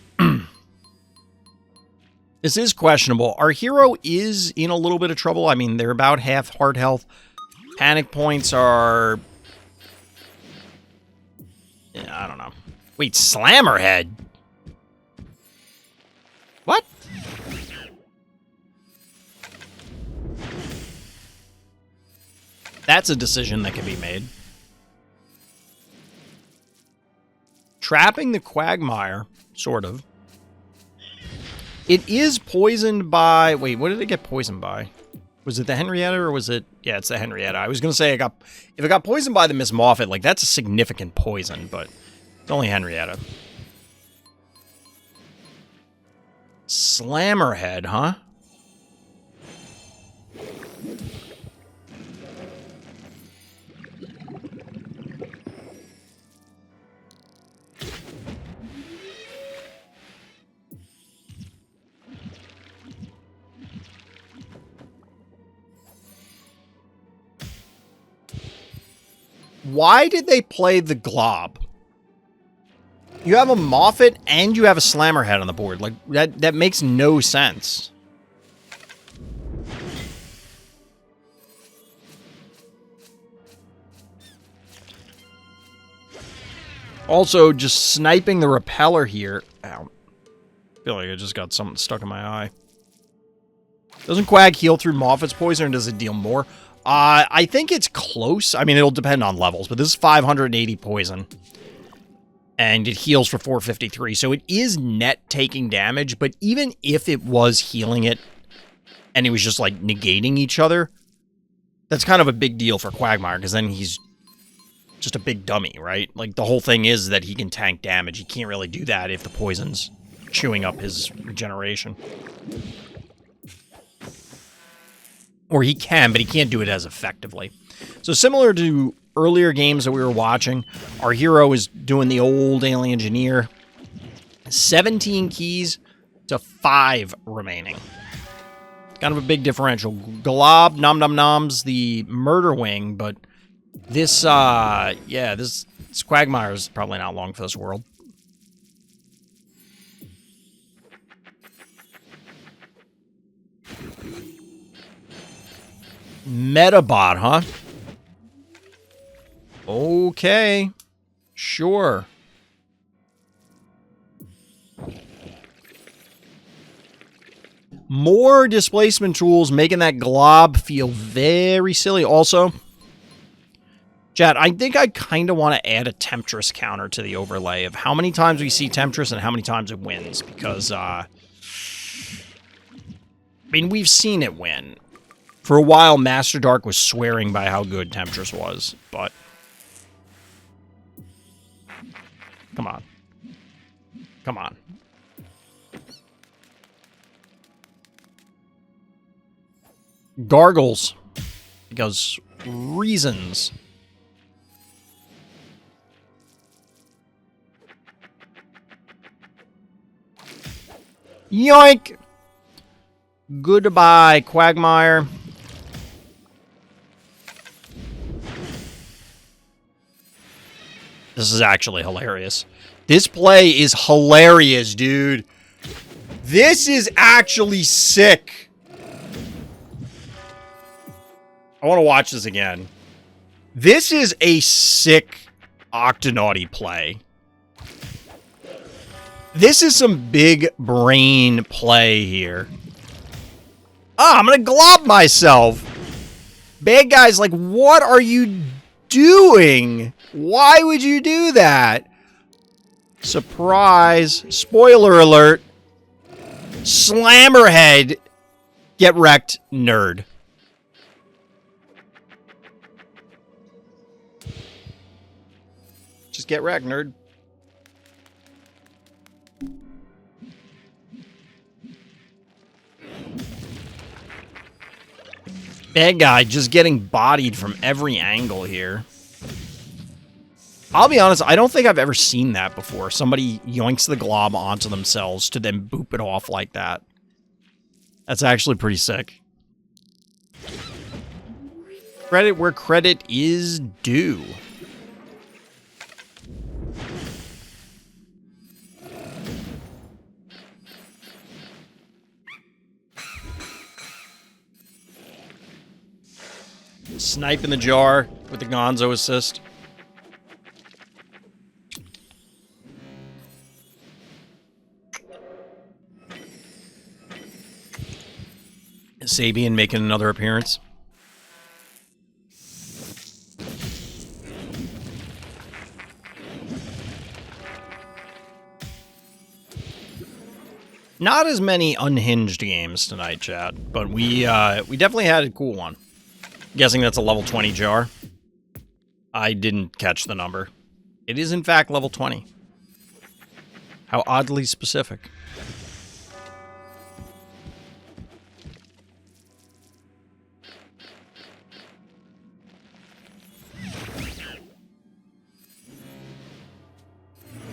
This is questionable. Our hero is in a little bit of trouble. I mean, they're about half heart health. Panic points are... I don't know. Wait, Slammerhead? What? That's a decision that can be made. trapping the Quagmire, sort of. It is poisoned by... Wait, what did it get poisoned by? Was it the Henrietta or was it... Yeah, it's the Henrietta. I was going to say if it got poisoned by the Miss Moffat, like, that's a significant poison, but it's only Henrietta. Slammerhead, huh? Why did they play the Glob? You have a Moffat and you have a Slammerhead on the board. Like, that makes no sense. Also, just sniping the Repeller here. Ow. I feel like I just got something stuck in my eye. Doesn't Quag heal through Moffat's poison or does it deal more? I think it's close. I mean, it'll depend on levels, but this is 580 poison. And it heals for 453, so it is net taking damage, but even if it was healing it, and it was just, like, negating each other, that's kind of a big deal for Quagmire, because then he's just a big dummy, right? Like, the whole thing is that he can tank damage. He can't really do that if the poison's chewing up his regeneration. Or he can, but he can't do it as effectively. So similar to earlier games that we were watching, our hero is doing the old Alien Engineer. 17 keys to 5 remaining. Kind of a big differential. Glob, Nom Nom Nom's the Murder Wing, but this, yeah, this Quagmire is probably not long for this world. Metabot, huh? Okay. Sure. More displacement tools, making that Glob feel very silly. Also, chat, I think I kind of want to add a Temptress counter to the overlay of how many times we see Temptress and how many times it wins. Because, I mean, we've seen it win. For a while, Master Dark was swearing by how good Temptress was, but... Come on. Come on. Gargles. Because reasons. Yoink! Goodbye, Quagmire. This is actually hilarious. This play is hilarious, dude. This is actually sick. I want to watch this again. This is a sick Octonauty play. This is some big brain play here. Ah, I'm gonna glob myself. Bad guy's like, what are you doing? Why would you do that? Surprise. Spoiler alert. Slammerhead. Get wrecked, nerd. Just get wrecked, nerd. Bad guy just getting bodied from every angle here. I'll be honest, I don't think I've ever seen that before. Somebody yoinks the glob onto themselves to then boop it off like that. That's actually pretty sick. Credit where credit is due. Snipe in the jar with the Gonzo assist. Sabian making another appearance. Not as many unhinged games tonight, chat, but we definitely had a cool one. Guessing that's a level 20 jar. I didn't catch the number. It is in fact level 20. How oddly specific.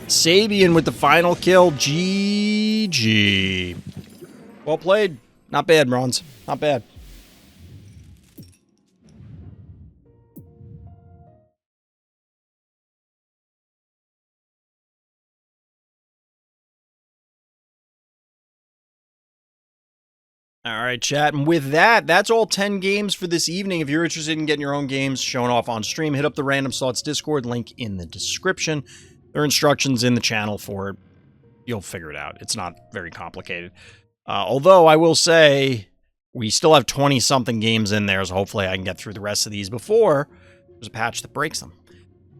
Sabian with the final kill. GG. Well played. Not bad, Bronze. Not bad. All right, chat. And with that, that's all 10 games for this evening. If you're interested in getting your own games shown off on stream, hit up the Random Slots Discord, link in the description. There are instructions in the channel for it. You'll figure it out. It's not very complicated. Although, I will say, we still have 20-something games in there, so hopefully I can get through the rest of these before there's a patch that breaks them.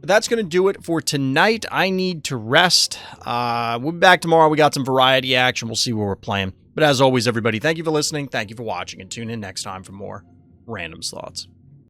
But that's going to do it for tonight. I need to rest. We'll be back tomorrow. We got some variety action. We'll see where we're playing. But as always, everybody, thank you for listening. Thank you for watching, and tune in next time for more Random Slots.